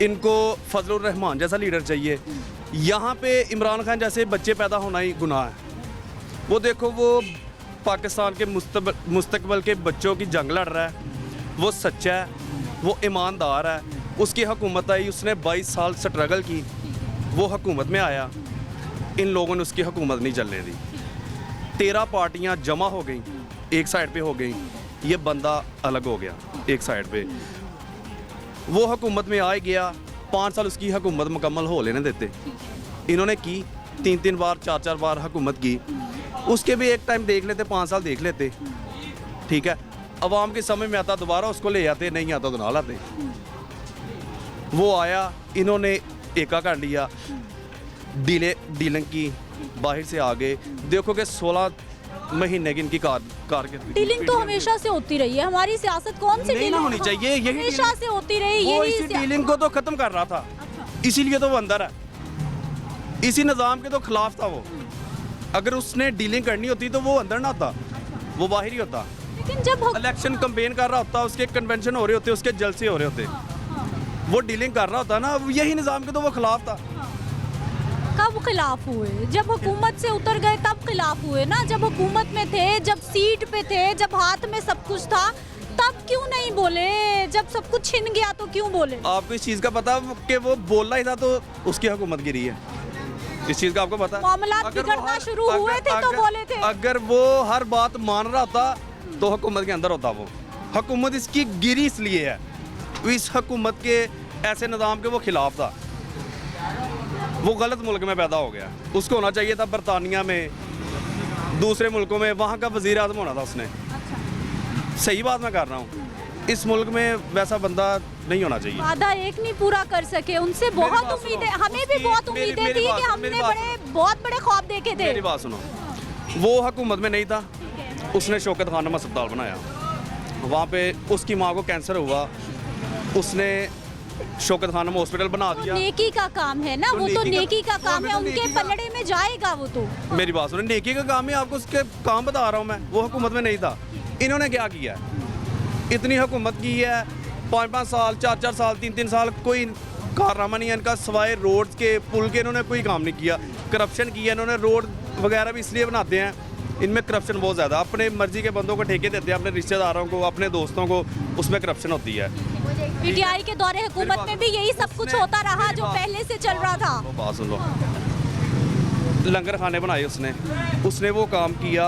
इनको फजलुर रहमान जैसा लीडर चाहिए। यहाँ पे इमरान खान जैसे बच्चे पैदा होना ही गुनाह है। वो देखो, वो पाकिस्तान के मुस्तकबिल के बच्चों की जंग लड़ रहा है, वो सच्चा है, वो ईमानदार है। उसकी हुकूमत आई, उसने 22 साल स्ट्रगल की, वो हुकूमत में आया। इन लोगों ने उसकी हुकूमत नहीं चलने दी। 13 पार्टियां जमा हो गई, एक साइड पे हो गई, ये बंदा अलग हो गया एक साइड पे। वो हुकूमत में आ गया, 5 साल उसकी हुकूमत मुकम्मल हो लेने देते। इन्होंने की 3-3 बार 4-4 बार हुकूमत की, उसके भी एक टाइम देख लेते, 5 साल देख लेते, ठीक है। अवाम के समझ में आता दोबारा उसको ले आते, नहीं आता तो ना लाते। वो आया, इन्होंने एका कर लिया, डीलिंग की, बाहर से आ गए। देखो कि 16 महीने की इनकी कारकिर्दी। डीलिंग तो हमेशा से होती रही है। हमारी सियासत कौन सी नहीं ना होनी चाहिए, यही हमेशा से होती रही। वो यही इसी डीलिंग को तो खत्म कर रहा था, इसीलिए तो वो अंदर है। इसी निज़ाम के तो खिलाफ था वो। अगर उसने डीलिंग करनी होती तो वो अंदर ना होता, वो बाहर ही होता। लेकिन जब इलेक्शन कैंपेन कर रहा होता, उसके कन्वेंशन हो रहे होते, उसके जलसे हो रहे होते, वो डीलिंग कर रहा होता ना, यही निज़ाम के तो वो खिलाफ था। कब खिलाफ हुए? जब हुकूमत से उतर गए तब खिलाफ हुए ना। जब हुकूमत में थे, जब सीट पे थे, जब हाथ में सब कुछ था, तब क्यों नहीं बोले? जब सब कुछ छिन गया तो क्यों बोले? आपको इस चीज़ का पता कि वो बोल रहा ही था तो उसकी हुकूमत गिरी है? इस चीज़ का आपको पता? मामलात बिगड़ना शुरू हुए थे तो बोले थे। अगर वो हर बात मान रहा होता तो हुकूमत के अंदर होता। वो हुकूमत इसकी गिरी इसलिए है, इस हुकूमत के ऐसे निज़ाम के वो खिलाफ था। वो गलत मुल्क में पैदा हो गया, उसको होना चाहिए था बरतानिया में, दूसरे मुल्कों में, वहाँ का वज़ीर आज़म होना था उसने। सही बात मैं कर रहा हूँ, इस मुल्क में वैसा बंदा नहीं होना चाहिए। वादा एक नहीं पूरा कर सके, उनसे बहुत उम्मीदें, हमें भी बहुत उम्मीदें थी कि हमने बहुत बड़े ख्वाब देखे थे। मेरी बात सुनो, वो हुकूमत में नहीं था, उसने शौकत खानम अस्पताल बनाया, वहाँ पे उसकी माँ को कैंसर हुआ, उसने शौकत खानम हॉस्पिटल बना दिया। नेकी का काम है ना, वो तो नेकी का काम है, उनके पलड़े में जाएगा वो तो। मेरी बात सुनो, नेकी का काम है, आपको उसके काम बता रहा हूँ मैं। वो हुकूमत में नहीं था। इन्होंने क्या किया? इतनी हुकूमत की है, 5-5 साल 4-4 साल 3-3 साल कोई कारनामा नहीं है इनका, सिवाय रोड के पुल के इन्होंने कोई काम नहीं किया। करप्शन किया इन्होंने, रोड वगैरह भी इसलिए बनाते हैं, इनमें करप्शन बहुत ज़्यादा। अपने मर्जी के बंदों को ठेके देते हैं, अपने रिश्तेदारों को, अपने दोस्तों को, उसमें करप्शन होती है। पीटीआई के दौरे हुकूमत में भी यही सब कुछ होता रहा जो पहले से चल रहा था। बात सुन लो, लंगर खाने बनाए उसने वो काम किया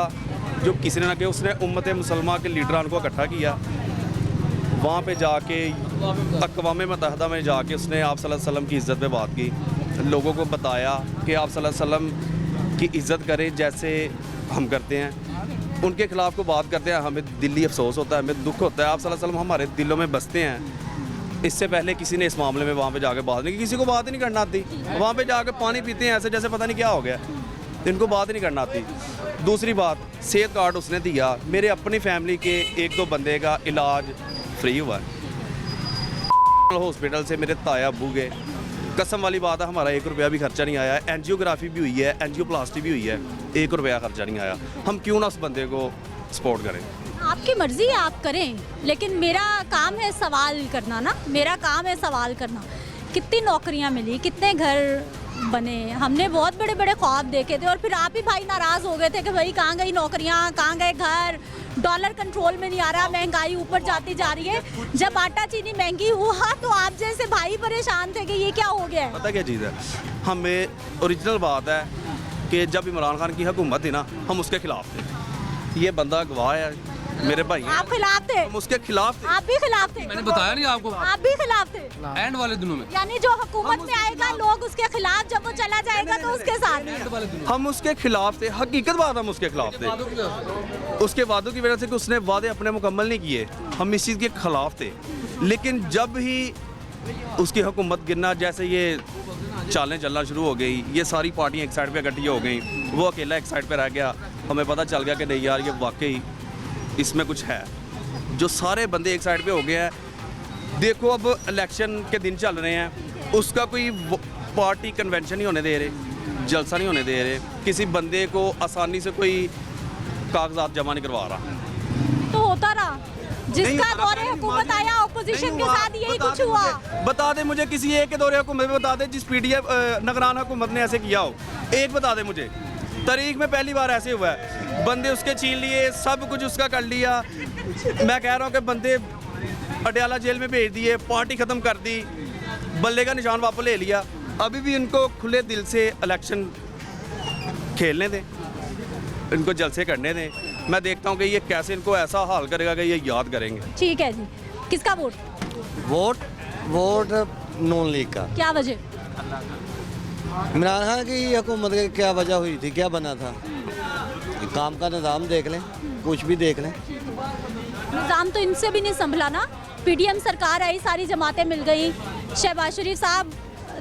जो किसी ने ना किया। उसने उम्मत मुसलमान के लीडरान को इकट्ठा किया, वहाँ पे जाके अक़वाम मुत्तहिदा में जाके उसने आप सल्लल्लाहु अलैहि वसल्लम की इज़्ज़त पे बात की, लोगों को बताया कि आप सल्लल्लाहु अलैहि वसल्लम की इज़्ज़त करें जैसे हम करते हैं। उनके खिलाफ को बात करते हैं, हमें दिली अफसोस होता है, हमें दुख होता है। आप सल्लल्लाहु अलैहि वसल्लम हमारे दिलों में बसते हैं। इससे पहले किसी ने इस मामले में वहाँ पे जाके बात नहीं की, किसी को बात ही नहीं करना आती। वहाँ पे जाके पानी पीते हैं ऐसे जैसे पता नहीं क्या हो गया, इनको बात ही नहीं करना आती। दूसरी बात, सेहत कार्ड उसने दिया, मेरे अपनी फैमिली के 1-2 बंदे का इलाज फ्री हुआ है हॉस्पिटल से, मेरे ताया अब्बू के। कसम वाली बात है, हमारा 1 रुपया भी खर्चा नहीं आया है। एंजियोग्राफी भी हुई है, एंजियोप्लास्टी भी हुई है, 1 रुपया खर्चा नहीं आया। हम क्यों ना उस बंदे को सपोर्ट करें? आपकी मर्जी है, आप करें, लेकिन मेरा काम है सवाल करना ना, मेरा काम है सवाल करना। कितनी नौकरियां मिली, कितने घर बने, हमने बहुत बड़े बड़े ख्वाब देखे थे, और फिर आप ही भाई नाराज़ हो गए थे कि भाई कहाँ गई नौकरियाँ, कहाँ गए घर, डॉलर कंट्रोल में नहीं आ रहा, महंगाई ऊपर जाती जा रही है। जब आटा चीनी महंगी हुआ तो आप जैसे भाई परेशान थे कि ये क्या हो गया है। पता क्या चीज़ है, हमें ओरिजिनल बात है कि जब इमरान खान की हुकूमत थी ना, हम उसके खिलाफ थे। ये बंदा गवाह है, मेरे भाई हैं। आप खिलाफ थे? हम उसके खिलाफ थे। आप भी खिलाफ थे? मैंने बताया नहीं आपको, आप भी खिलाफ थे? एंड वाले दिनों में यानी जो हुकूमत में आएगा लोग उसके खिलाफ, जब वो चला जाएगा तो उसके साथ। हम उसके खिलाफ थे, हकीकत बात हम उसके खिलाफ थे। उसके वादों की वजह से कि उसने वादे अपने मुकम्मल नहीं किए, हम इस चीज़ के खिलाफ थे। लेकिन जब ही उसकी हुकूमत गिरना, जैसे ये चालें चलना शुरू हो गई, ये सारी पार्टियाँ एक साइड पे इकट्ठी हो गई, वो अकेला एक साइड पे रह गया, हमें पता चल गया कि नहीं यार ये वाकई इसमें कुछ है। जो सारे बंदे एक साइड पे हो गए हैं। देखो अब इलेक्शन के दिन चल रहे हैं, उसका कोई पार्टी कन्वेंशन नहीं होने दे रहे, जलसा नहीं होने दे रहे, किसी बंदे को आसानी से कोई कागजात जमा नहीं करवा रहा। तो होता रहा, जिसका दौरे हुकूमत आया ऑपोजिशन के साथ यही कुछ हुआ। बता दे मुझे किसी एक के दौरे हुकूमत में, बता दे जिस पीडीएफ निगरान हुकूमत ने ऐसे किया हो, एक बता दे मुझे। तारीख में पहली बार ऐसे हुआ है, बंदे उसके छीन लिए, सब कुछ उसका कर लिया। मैं कह रहा हूँ कि बंदे अडयाला जेल में भेज दिए, पार्टी ख़त्म कर दी, बल्ले का निशान वापस ले लिया। अभी भी इनको खुले दिल से इलेक्शन खेलने दें, इनको जलसे करने दें। मैं देखता हूँ कि ये कैसे इनको ऐसा हाल करेगा कि ये याद करेंगे। ठीक है जी, किसका वोट? वोट नून लीग का। क्या वजह? इमरान खान की हुकूमत की क्या वजह हुई थी, क्या बना था? काम का निज़ाम देख लें, कुछ भी देख लें। निज़ाम तो इनसे भी नहीं संभला ना। पीडीएम सरकार आई, सारी जमातें मिल गई, शहबाज शरीफ साहब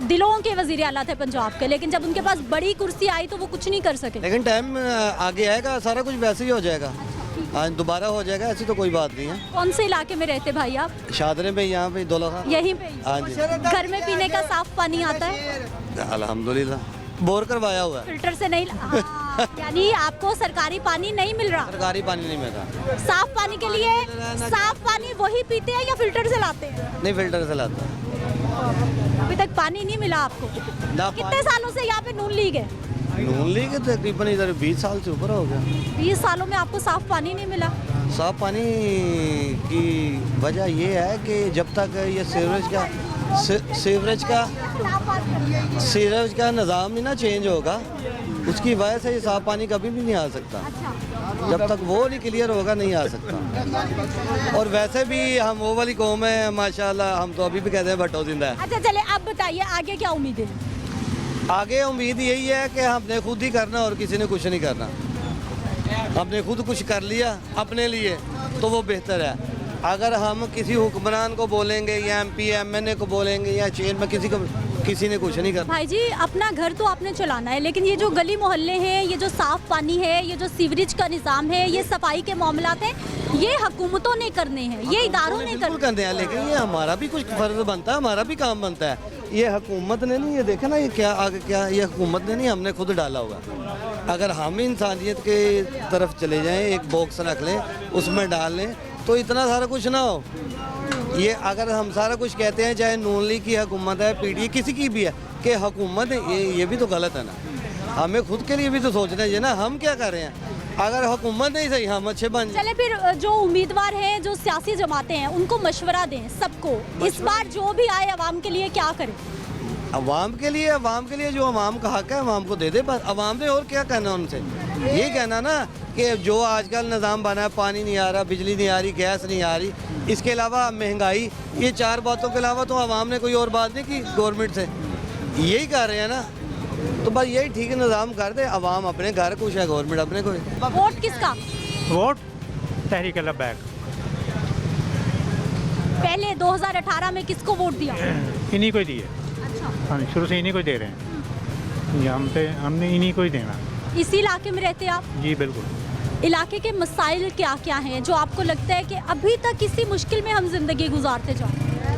दिलों के वजीर आला थे पंजाब के, लेकिन जब उनके पास बड़ी कुर्सी आई तो वो कुछ नहीं कर सके। लेकिन टाइम आगे आएगा, सारा कुछ वैसे ही हो जाएगा, आज दोबारा हो जाएगा, ऐसी तो कोई बात नहीं है। कौन से इलाके में रहते भाई आप? शादरे में, यहाँ पे दौला खान। यहीं पे? हाँ जी। घर में पीने का साफ पानी आता है? अल्हम्दुलिल्लाह बोर करवाया हुआ है। फिल्टर से नहीं? यानी आपको सरकारी पानी नहीं मिल रहा? सरकारी पानी नहीं मिल रहा। साफ पानी के लिए साफ पानी वही पीते हैं या फिल्टर से लाते हैं? नहीं, फिल्टर से लाता है। अभी तक पानी नहीं मिला आपको? कितने सालों से यहाँ पे नून लीग है? नून लीग तकरीबन इधर 20 साल से ऊपर हो गया। 20 सालों में आपको साफ पानी नहीं मिला? साफ पानी की वजह ये है कि जब तक ये सीवरेज का निज़ाम ही ना चेंज होगा, उसकी वजह से ये साफ पानी कभी भी नहीं आ सकता। जब तक वो नहीं क्लियर होगा नहीं आ सकता। और वैसे भी हम वो वाली कौम है माशाल्लाह, हम तो अभी भी कहते हैं भट्टो जिंदा है। अच्छा चले, अब बताइए आगे क्या उम्मीद है? आगे उम्मीद यही है कि हमने खुद ही करना और किसी ने कुछ नहीं करना। हमने खुद कुछ कर लिया अपने लिए तो वो बेहतर है। अगर हम किसी हुक्मरान को बोलेंगे या एमपी एमएनए को बोलेंगे या चेयरमैन किसी ने कुछ नहीं करना। भाई जी, अपना घर तो आपने चलाना है, लेकिन ये जो गली मोहल्ले हैं, ये जो साफ पानी है, ये जो सीवरेज का निज़ाम है, ये सफाई के मामलात हैं, ये हुकूमतों ने करने हैं, ये इदारों ने करने हैं। लेकिन ये हमारा भी कुछ फर्ज बनता है, हमारा भी काम बनता है। ये हुकूमत ने नहीं, ये देखे ना, ये क्या आगे क्या, ये हुकूमत ने नहीं, हमने खुद डाला हुआ। अगर हम इंसानियत के तरफ चले जाएं, एक बॉक्स रख लें, उसमें डाल लें, तो इतना सारा कुछ ना हो। ये अगर हम सारा कुछ कहते हैं, चाहे नून लीग की हुकूमत है, पीडीए किसी की भी है, कि हुकूमत है, ये भी तो गलत है ना। हमें खुद के लिए भी तो सोचना चाहिए ना, हम क्या कर रहे हैं। अगर हुकूमत नहीं सही, हम अच्छे बन चले। फिर जो उम्मीदवार हैं, जो सियासी जमातें हैं, उनको मशवरा दें सबको, इस बार जो भी आए अवाम के लिए क्या करें? अवाम के लिए जो अवाम का हक है अवाम को दे दे बस। अवाम ने और क्या कहना उनसे, ये कहना ना कि जो आजकल निज़ाम बना है, पानी नहीं आ रहा, बिजली नहीं आ रही, गैस नहीं आ रही, इसके अलावा महंगाई, ये 4 बातों के अलावा तो अवाम ने कोई और बात नहीं की गवर्नमेंट से। यही कर रहे हैं ना, तो बस यही ठीक है, निज़ाम कर दे, अवाम अपने घर खुश है, गवर्नमेंट अपने को। वोट किसका? वोट तहरीक लब्बैक। पहले 2018 में किसको वोट दिया? इन्हीं को ही दिए। हाँ, शुरू से इन्हीं को दे रहे हैं। हमने इन्हीं को ही देना। इसी इलाके में रहते आप? जी बिल्कुल। इलाके के मसाइल क्या क्या हैं जो आपको लगता है कि अभी तक किसी मुश्किल में हम जिंदगी गुजारते जाएं?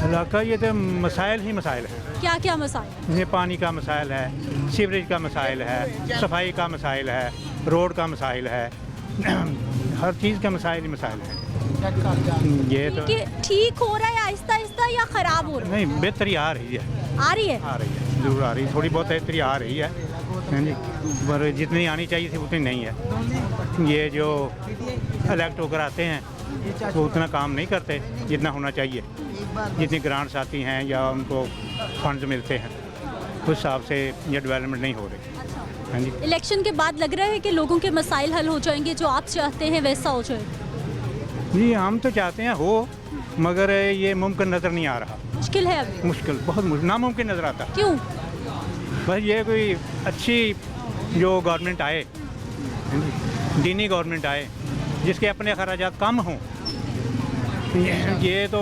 इलाका ये तो मसाइल ही मसाइल हैं। क्या क्या मसाइल? ये पानी का मसाइल है, सीवरेज का मसाइल है, सफाई का मसाइल है, रोड का मसाइल है, हर चीज़ का मसाइल ही मसाइल है। ये तो ठीक हो रहा है आहिस्ता आहिस्ता या ख़राब हो रहा है? नहीं, बेहतरी आ रही है। आ रही है? जरूर आ रही है, थोड़ी बहुत बेहतरी आ रही है जी, पर जितनी आनी चाहिए थी उतनी नहीं है। ये जो इलेक्ट होकर आते हैं वो उतना काम नहीं करते जितना होना चाहिए। जितनी ग्रांट्स आती हैं या उनको फंड्स मिलते हैं, उस हिसाब से ये डेवलपमेंट नहीं हो रही। हाँ जी। इलेक्शन के बाद लग रहा है कि लोगों के मसाइल हल हो जाएंगे, जो आप चाहते हैं वैसा हो जाएगा? जी हम तो चाहते हैं हो, मगर ये मुमकिन नज़र नहीं आ रहा। मुश्किल है अभी? मुश्किल, बहुत मुश्किल, नामुमकिन नज़र आता। क्यों? बस ये कोई अच्छी जो गवर्नमेंट आए, दीनी गवर्नमेंट आए, जिसके अपने अखराजात कम हों। ये तो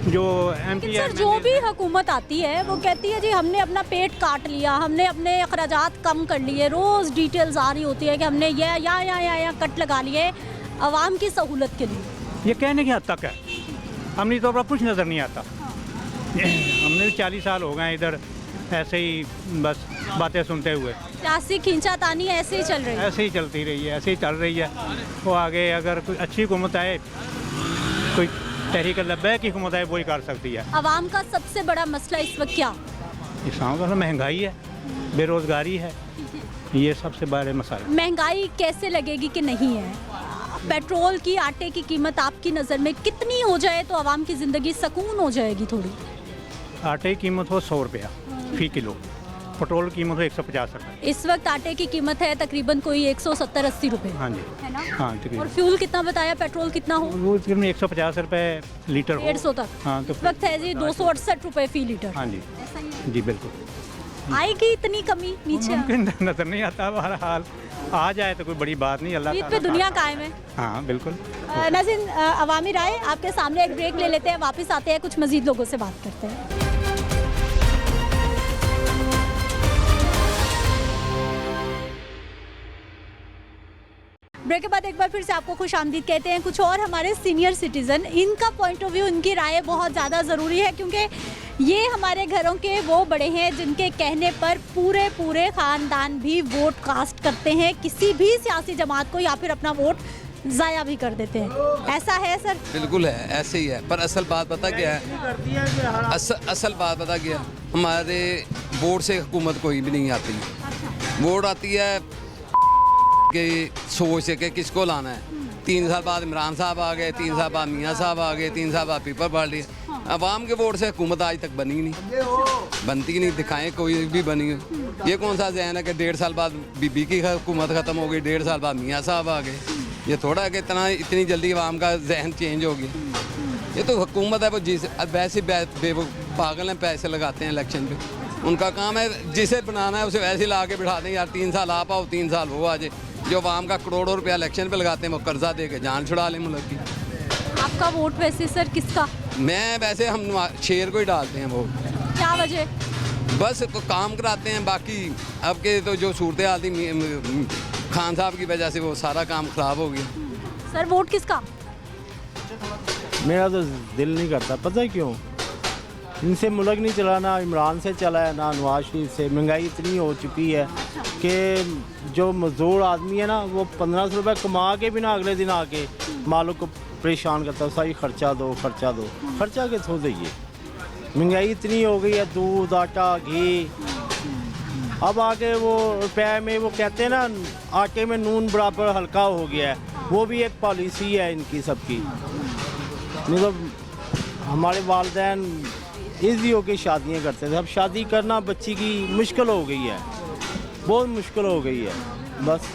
जो MP सर जो भी हुकूमत आती है वो कहती है जी हमने अपना पेट काट लिया, हमने अपने अखराजात कम कर लिए, रोज़ डिटेल्स आ रही होती है कि हमने ये या कट लगा लिए आवाम की सहूलत के लिए। ये कहने की हद तक है, अमली तौर पर कुछ नज़र नहीं आता। हमने 40 साल हो गए इधर ऐसे ही बस बातें सुनते हुए। सियासी खींचातानी ऐसे ही चल रही है? ऐसे ही चलती रही है, ऐसे ही चल रही है। वो आगे अगर कोई अच्छी हुकूमत आए, कोई तहरीक लब्बैक की हुकूमत आए, वही कर सकती है। आवाम का सबसे बड़ा मसला इस वक्त क्या? इस्लाम का महंगाई है, बेरोज़गारी है, ये सबसे बड़े मसाले। महंगाई कैसे लगेगी कि नहीं है? पेट्रोल की, आटे की कीमत आपकी नज़र में कितनी हो जाए तो आवाम की ज़िंदगी सुकून हो जाएगी थोड़ी? आटे की कीमत हो 100 रुपया फी किलो, पेट्रोल की कीमत हो 150 रुपये। इस वक्त आटे की कीमत है तकरीबन कोई 170-80 रुपये। हाँ जी, है ना? हाँ और तकरीबन। फ्यूल कितना बताया, पेट्रोल कितना हो? वो तकरीबन 150 रुपये लीटर हो। 150 तक? हाँ तो इस वक्त है जी 268 रुपये फी लीटर। हाँ जी, जी बिल्कुल। आएगी इतनी कमी नीचे? मुमकिन नज़र नहीं आता, बहरहाल आ जाए तो कोई बड़ी बात नहीं। अल्लाह ईद पे दुनिया कायम है। हाँ बिल्कुल। नाज़रीन, अवामी राय आपके सामने, एक ब्रेक ले लेते हैं, वापस आते हैं, कुछ मजीद लोगों से बात करते हैं। ब्रेक के बाद एक बार फिर से आपको खुशामदीद कहते हैं। कुछ और हमारे सीनियर सिटीज़न, इनका पॉइंट ऑफ व्यू, इनकी राय बहुत ज़्यादा ज़रूरी है, क्योंकि ये हमारे घरों के वो बड़े हैं जिनके कहने पर पूरे ख़ानदान भी वोट कास्ट करते हैं किसी भी सियासी जमात को, या फिर अपना वोट ज़ाया भी कर देते हैं। ऐसा है सर? बिल्कुल है, ऐसे ही है। पर असल बात पता क्या है? असल बात पता क्या, हमारे वोट से हुकूमत कोई भी नहीं आती। वोट आती है कि सोच से कि किसको लाना है। 3 साल बाद इमरान साहब आ गए, 3 साल बाद मियाँ साहब आ गए, 3 साल बाद पीपल पार्टी। अवाम के वोट से हुकूमत आज तक बनी नहीं, बनती नहीं। दिखाएं कोई भी बनी हो। ये कौन सा जहन है कि 1.5 साल बाद बीबी की हुकूमत ख़त्म हो गई, 1.5 साल बाद मियाँ साहब आ गए। ये थोड़ा कि इतनी जल्दी अवाम का जहन चेंज हो गया। ये तो हुकूमत है, वो वैसे पागल हैं, पैसे लगाते हैं इलेक्शन पे। उनका काम है जिसे बनाना है उसे वैसे ला के बिठा दें। यार 3 साल आप आओ, 3 साल वो आ जाए। जो आवाम का करोड़ों रुपया इलेक्शन पे लगाते हैं, वो कर्जा दे के जान छुड़ा लें मुल्क की। आपका वोट वैसे सर किसका? मैं वैसे हम शेर को ही डालते हैं वोट। क्या वजह? बस तो काम कराते हैं। बाकी अब के तो जो सूरत हाल थी खान साहब की वजह से वो सारा काम ख़राब हो गया। सर वोट किसका? मेरा तो दिल नहीं करता, पता है क्यों? इनसे मुल्क नहीं चला, ना इमरान से चला है, ना नवाज शरीफ से। महंगाई इतनी हो चुकी है कि जो मजदूर आदमी है ना, वो 1500 रुपये कमा के भी ना अगले दिन आके मालिक को परेशान करता है, सारी खर्चा दो। खर्चा के थो दीजिए। महंगाई इतनी हो गई है, दूध, आटा, घी। अब आके वो रुपये में वो कहते हैं ना, आटे में नून बराबर हल्का हो गया है। वो भी एक पॉलिसी है इनकी सबकी। मतलब हमारे वालिदैन ईजी होकर शादियाँ करते थे, अब शादी करना बच्ची की मुश्किल हो गई है, बहुत मुश्किल हो गई है। बस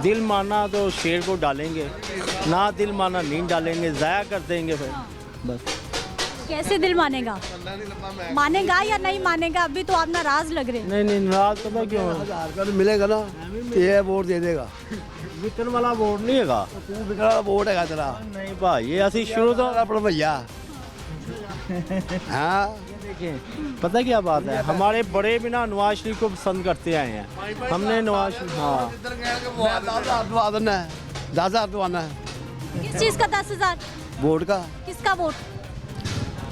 दिल माना तो शेर को डालेंगे, ना दिल माना नहीं डालेंगे, ज़ाया कर देंगे फिर बस। कैसे दिल मानेगा? मानेगा या नहीं मानेगा? अभी तो आप नाराज लग रहे हैं। नहीं नाराज पता क्यों? 1000 का मिलेगा ना, ये वोट दे देगा। विकन वाला वोट नहीं है, तू विकन वाला वोट है तेरा। नहीं भाई, ये असि शुरू तो अपना भैया। हाँ देखिए, पता क्या बात है, हमारे बड़े भी ना नवाज शरीफ को पसंद करते आए हैं। हमने नवाज शरीफ, हाँ 10,000 तो आना है। किस चीज़ का 10,000? वोट का। किसका वोट?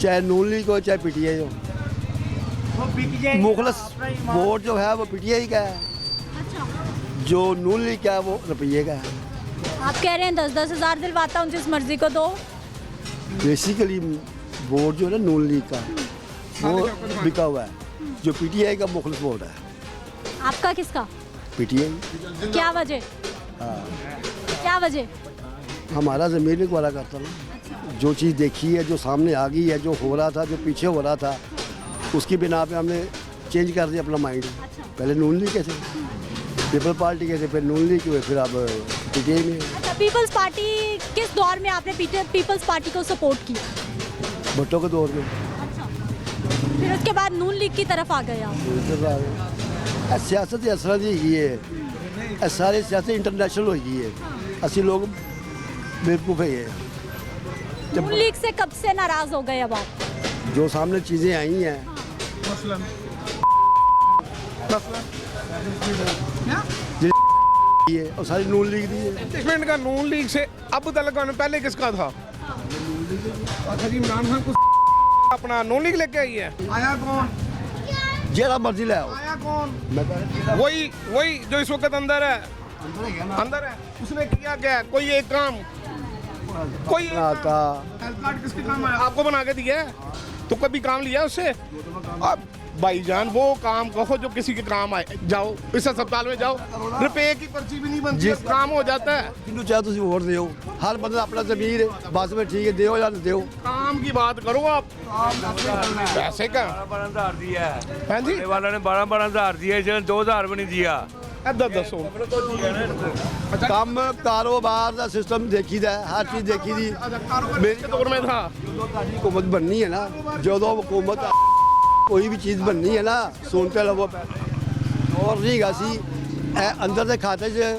चाहे नून लीग हो चाहे पीटीआई हो, मुखलस वोट जो है वो पीटीआई का है। जो नून लीग का है वो रुपये का है। आप कह रहे हैं 10-10 हज़ार दिलवाता हूँ, जिस मर्जी को दो। बेसिकली वोट जो है ना नून लीग का, वो बिका हुआ है। जो पीटीआई का मुखलस वोट है। आपका किसका? पीटीआई। क्या वजह? हाँ, क्या वजह? हमारा ज़मीर नहीं गवारा करता ना। जो चीज़ देखी है, जो सामने आ गई है, जो हो रहा था, जो पीछे हो रहा था, उसकी बिना पे हमने चेंज कर दिया अपना माइंड। पहले नून लीग के थे, पीपल पार्टी के थे, फिर नून लीग हुए, फिर अब पीटीआई में। अच्छा, पीपल्स पार्टी किस दौर में आपने पीपल्स पार्टी को सपोर्ट किया? भुट्टो के दौर में। फिर उसके बाद नून लीग की तरफ आ गए आप। सियासत इस तरह की है, सारी सियासत इंटरनेशनल हो गई है, असि लोग बेवकूफ़ है। नून लीग से कब से नाराज हो गए अब आप? जो सामने चीज़ें आई हैं, और सारी नून लीग दी है। स्टेटमेंट का नून लीग से अब तक पहले किसका था? अच्छा जी, इमरान खान को अपना नून लीग लेके आई है। आया कौन? जेड़ा मर्जी ले आओ। आया कौन? वही जो इस वक्त अंदर है। अंदर है। उसने किया क्या? कोई एक काम, कोई हेल्थ कार्ड किसके काम आया? आपको बना के दिया है? तो कभी काम लिया उससे? अब भाईजान वो काम कहो जो किसी के काम आए। जाओ इस अस्पताल में जाओ, रुपए की पर्ची भी नहीं बनती, काम हो जाता है। जिन्हों चाहे तुम वोट दो, हर बंदा अपना जमीर है, बस में ठीक है, दो या दो। काम की बात करो आप। पैसे का 12,000 दिया है। हाँ जी, वाला ने 12,000 दिया, इसने 2,000 भी नहीं दिया। इधर दसो। काम कारोबार का सिस्टम देखी दा, हर चीज देखी दी। मेरे दौर में था। हुकूमत बननी है ना, जो हुकूमत कोई भी चीज़ बननी है ना, सुनते रहो। और नहीं सी अंदर के खाते से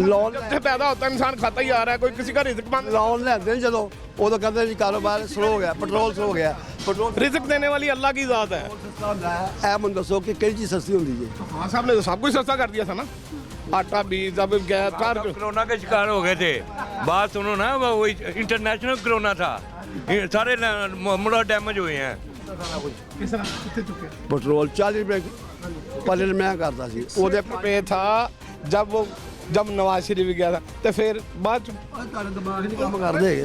लोन पैदा होता है, इंसान खाता ही आ रहा है, कोई किसी का रिस्क बंद लोन लेते हैं। चलो वो तो कहते हैं कारोबार स्लो हो गया, पेट्रोल स्लो हो गया। पेट्रोल रिस्क देने वाली अल्लाह की ज़ात है। ऐ मन दसो कि कई चीज़ सस्ती होती है। हाँ, साहब ने तो सब कुछ सस्ता कर दिया था ना, आटा बीज अब गैस कोरोना के शिकार हो गए थे। बात सुनो ना, वो इंटरनेशनल कोरोना था, सारे मुड़ा डैमेज हुए हैं। पेट्रोल 40 रुपए पहले महंगा करता सी, ਉਹਦੇ पे था जब नवाज शरीफ गया था तो फिर बाद दिमाग नहीं काम करदे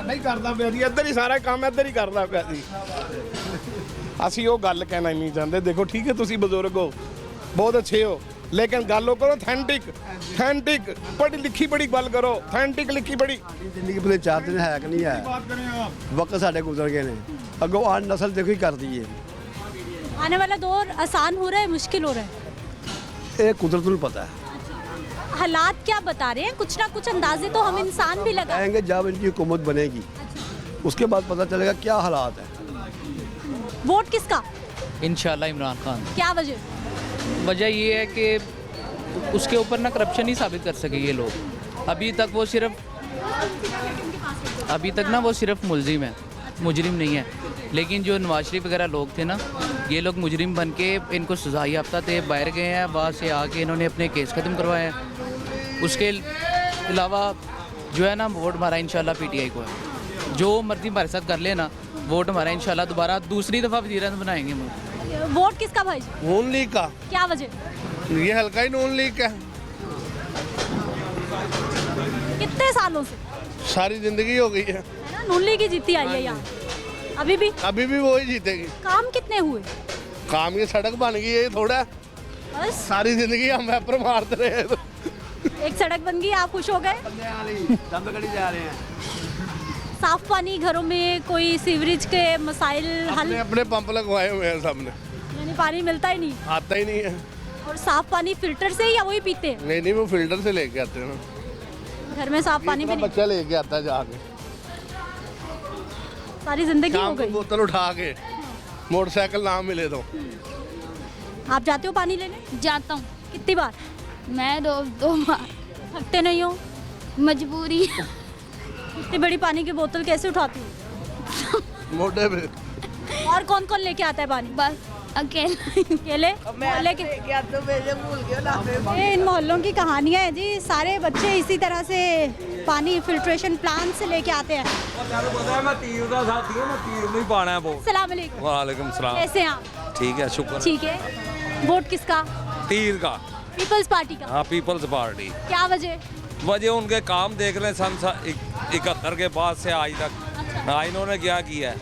ਨਹੀਂ ਕਰਦਾ ਪਿਆ ਜੀ, ਇੱਧਰ ਹੀ ਸਾਰਾ ਕੰਮ ਇੱਧਰ ਹੀ ਕਰਦਾ ਪਿਆ ਜੀ। ਅਸੀਂ ਉਹ ਗੱਲ ਕਹਿਣਾ ਨਹੀਂ ਚਾਹੁੰਦੇ। ਦੇਖੋ ਠੀਕ ਹੈ, ਤੁਸੀਂ ਬਜ਼ੁਰਗ ਹੋ, ਬਹੁਤ ਅੱਛੇ ਹੋ, लेकिन गल करो ऑथेंटिक पढ़ी लिखी बड़ी गल करो, ऑथेंटिक लिखी बड़ी। जिंदगी पूरे 4 दिन है कि नहीं है, वक्त साढ़े गुजर गए ने, अगो आज नस्ल देखो ही कर दी है। आने वाला दौर आसान हो रहा है, मुश्किल हो रहा है? ये कुदरत को पता है। हालात क्या बता रहे हैं? कुछ ना कुछ अंदाजे तो हम इंसान भी लगाएंगे। जब इनकी हुकूमत बनेगी उसके बाद पता चलेगा क्या हालात है। वोट किसका? इंशाल्लाह इमरान खान। क्या वजह? वजह ये है कि उसके ऊपर ना करप्शन ही साबित कर सके ये लोग। अभी तक वो सिर्फ मुलजिम है, मुजरिम नहीं है। लेकिन जो नवाज शरीफ वगैरह लोग थे ना, ये लोग मुजरिम बन के इनको सजा याफ्ता थे, बाहर गए हैं, वहाँ से आके इन्होंने अपने केस ख़त्म करवाए हैं। उसके अलावा जो है ना, वोट हमारा इंशाल्लाह पीटीआई को है। जो मर्जी हमारे साथ कर लेना, वोट हमारा इंशाल्लाह दोबारा दूसरी दफ़ा वज़ीर-ए-आज़म बनाएंगे। वोट किसका भाई? नून लीग का। क्या वजह? ये हल्का ही नून लीग का। कितने सालों से? सारी जिंदगी हो गई है ना, नून लीग ही जीती आई है यहाँ। अभी भी वो ही जीतेगी। काम कितने हुए? काम की सड़क बन गई है थोड़ा, बस सारी जिंदगी हम वेपर मारते रहे। एक सड़क बन गई, आप खुश हो गए? जा रहे हैं। साफ पानी घरों में, कोई सीवरेज के मसाइल हल? अपने पंप लगवाए हुए हैं सबने, यानी पानी मिलता ही नहीं? आता ही नहीं है। और साफ पानी फिल्टर से या वही पीते हैं? नहीं, वो फिल्टर से लेके आते हैं ना। घर में साफ पानी भी नहीं? बच्चा लेके आता है जाके। सारी जिंदगी हो गई। बोतल उठा के, मोटरसाइकिल ना मिले तो। आप जाते हो पानी लेने? जाता हूँ। कितनी बार? मैं दो बार। थकते नहीं हो? मजबूरी। इतनी बड़ी पानी की बोतल कैसे उठाती हो? मोटे पे। और कौन कौन लेके आता है पानी? बस अकेले। इन मोहल्लों की कहानियाँ हैं जी, सारे बच्चे इसी तरह से पानी फिल्ट्रेशन प्लांट से लेके आते हैं। अस्सलाम वालेकुम। वालेकुम सलाम। कैसे हैं आप? ठीक है, शुक्र। ठीक है। वोट किसका? तीर का। पीपल्स पार्टी का। हाँ, पीपल्स पार्टी। क्या वजह? वजह उनके काम देख लें, सन 71 के बाद से आज तक। हाँ, इन्होंने क्या किया है,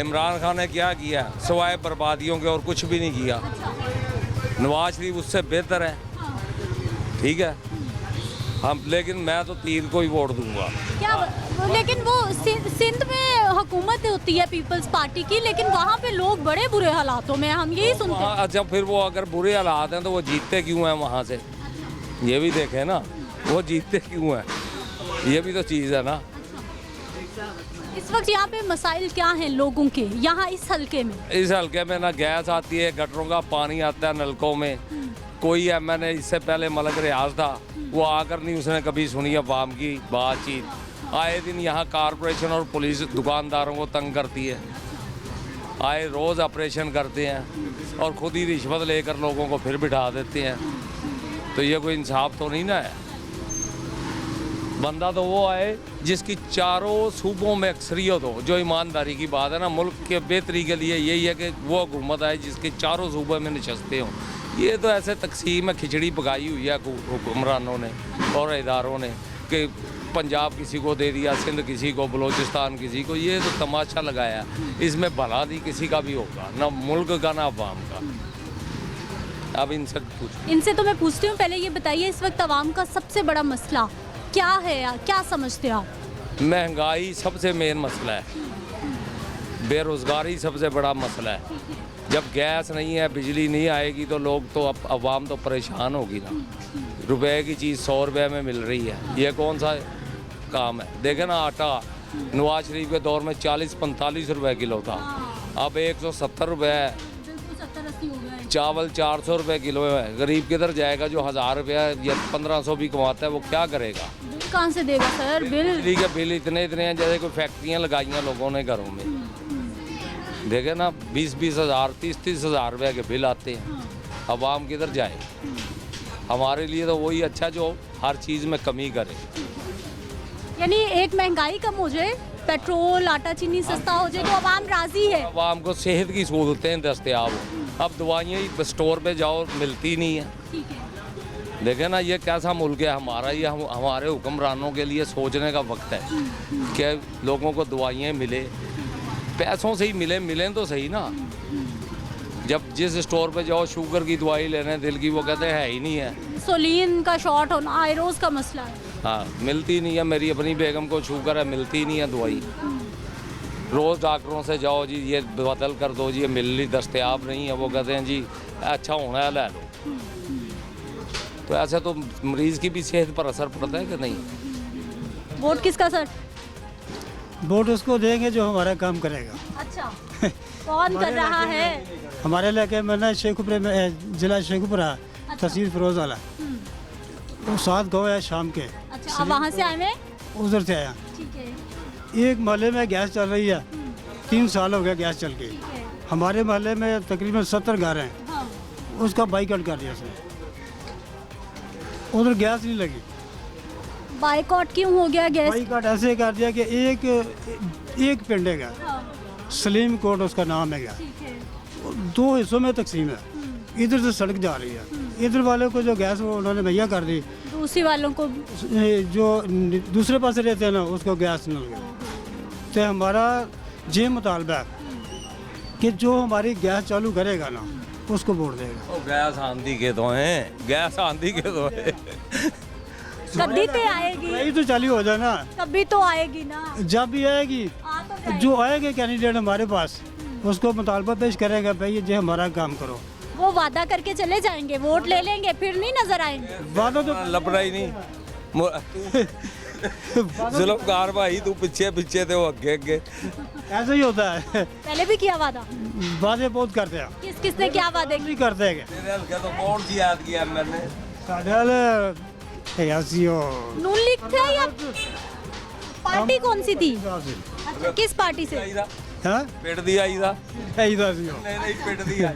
इमरान खान ने क्या किया है, सिवाय बर्बादियों के और कुछ भी नहीं किया। नवाज शरीफ उससे बेहतर है, ठीक है हम, लेकिन मैं तो तीर को ही वोट दूंगा। क्या? लेकिन वो सिंध में हुकूमत होती है पीपल्स पार्टी की, लेकिन वहाँ पे लोग बड़े बुरे हालातों में, हम यही सुनते हैं। अच्छा, फिर वो अगर बुरे हालात हैं तो वो जीतते क्यों हैं वहाँ से, ये भी देखें ना, वो जीतते क्यों हैं। ये भी तो चीज़ है ना। इस वक्त यहाँ पे मसाइल क्या हैं लोगों के यहाँ इस हलके में? इस हल्के में ना गैस आती है, गटरों का पानी आता है नलकों में। कोई मैंने इससे पहले मलक रियाज था, वो आकर नहीं उसने कभी सुनी अवाम की बातचीत। आए दिन यहाँ कारपोरेशन और पुलिस दुकानदारों को तंग करती है, आए रोज़ ऑपरेशन करते हैं और खुद ही रिश्वत लेकर लोगों को फिर बिठा देते हैं। तो ये कोई इंसाफ तो नहीं ना है। बंदा तो वो आए जिसकी चारों सूबों में अक्सरियत हो, जो ईमानदारी की बात है ना। मुल्क के बेहतरी के लिए यही है कि वो हुकूमत आए जिसके चारों सूबों में नशस्ते हों। ये तो ऐसे तकसीम है, खिचड़ी पकाई हुई है हुक्मरानों ने और इदारों ने कि पंजाब किसी को दे दिया, सिंध किसी को, बलूचिस्तान किसी को। ये तो तमाशा लगाया, इसमें भला नहीं किसी का भी होगा, ना मुल्क का ना अवाम का। अब इनसे तो मैं पूछती हूँ, पहले ये बताइए इस वक्त अवाम का सबसे बड़ा मसला क्या है या क्या समझते हो आप? महंगाई सबसे मेन मसला है, बेरोज़गारी सबसे बड़ा मसला है। जब गैस नहीं है, बिजली नहीं आएगी तो लोग तो अवाम तो परेशान होगी ना। रुपए की चीज़ 100 रुपये में मिल रही है, ये कौन सा काम है? देखे ना, आटा नवाज शरीफ के दौर में 40-45 रुपये किलो था, अब 170 रुपये है। चावल 400 रुपये किलो है। गरीब किधर जाएगा जो 1000 रुपये या 1500 भी कमाता है, वो क्या करेगा? बिल कहाँ से देगा सर? बिजली के बिल इतने हैं जैसे कोई फैक्ट्रियाँ लगाई हैं लोगों ने घरों में। देखे ना, 20-20 हज़ार 30-30 हज़ार रुपये के बिल आते हैं। अवाम किधर जाए? हमारे लिए तो वही अच्छा जो हर चीज़ में कमी करे। यानी एक महंगाई कम हो जाए, पेट्रोल आटा चीनी सस्ता हो जाए तो अवाम राजी है। अवाम को सेहत की सहूलतें दस्तयाब हो। अब दवाइयाँ स्टोर पे जाओ मिलती नहीं है। देखे ना, ये कैसा मुल्क है हमारा। ये हमारे हुक्मरानों के लिए सोचने का वक्त है कि लोगों को दवाइयाँ मिले, पैसों से ही मिलें तो सही ना। जब जिस स्टोर पे जाओ शुगर की दवाई लेने दिल की, वो कहते हैं है ही नहीं है। इंसुलिन का शॉर्ट होना आयरोज का मसला है। हाँ, मिलती नहीं है। मेरी अपनी बेगम को शुगर है, मिलती नहीं है दवाई। रोज़ डॉक्टरों से जाओ जी ये बदल कर दो जी, ये मिलनी दस्तयाब नहीं है। वो कहते हैं जी अच्छा होना है ले लो। तो ऐसे तो मरीज़ की भी सेहत पर असर पड़ता है कि नहीं? वोट किसका सर? वोट उसको देंगे जो हमारा काम करेगा। अच्छा, कौन कर रहा है? हमारे इलाके में ना शेखुपुरा में, जिला शेखुपुरा, तहसील फिरोज वाला, वो 7 गाँव है शाम के। अच्छा, आप वहाँ से आए हैं? उधर से आया। ठीक है। एक मोहल्ले में गैस चल रही है, 3 साल हो गया गैस चल के। हमारे मोहल्ले में तकरीबन 70 घर हैं। हाँ। उसका बाइकआउट कर दिया उसने, उधर गैस नहीं लगी। बाइकआउट क्यों हो गया गैस? बाइकआउट ऐसे कर दिया कि एक पिंड है, सलीम कोट उसका नाम है, 2 हिस्सों में तकसीम है। इधर से सड़क जा रही है, इधर वाले को जो गैस वो उन्होंने मुहैया कर दी, दूसरी वालों को जो दूसरे पास रहते हैं ना उसको गैस न लगे। तो हमारा ये मुतालबा है कि जो हमारी गैस चालू करेगा ना उसको वोट देगा। गैस आंधी के तो हैं, गैस आंधी के तो है। कभी तो आएगी, नहीं तो चालू हो जाए ना, कभी तो आएगी ना। जब भी आएगी जो आएगा कैंडिडेट हमारे पास उसको मुतालबा पेश करेगा, भाई ये हमारा काम करो। वो वादा करके चले जाएंगे, वोट ले लेंगे, फिर नहीं नजर आएंगे। वादा तो लपड़ा ही नहीं। जुल्मकार भाई तू पीछे पीछे थे, वो अगे अगे। ऐसा ही होता है। पहले भी किया वादा? वादे बहुत करते हैं। किसने क्या वादे नहीं करते हैं? तेरे हल्के तो कौन सी याद किया मैंने? नून लीग थे या पार्टी कौन सी थी? अच्छा, किस पार्टी से? पिट दी आई था। नहीं पिट दी आई।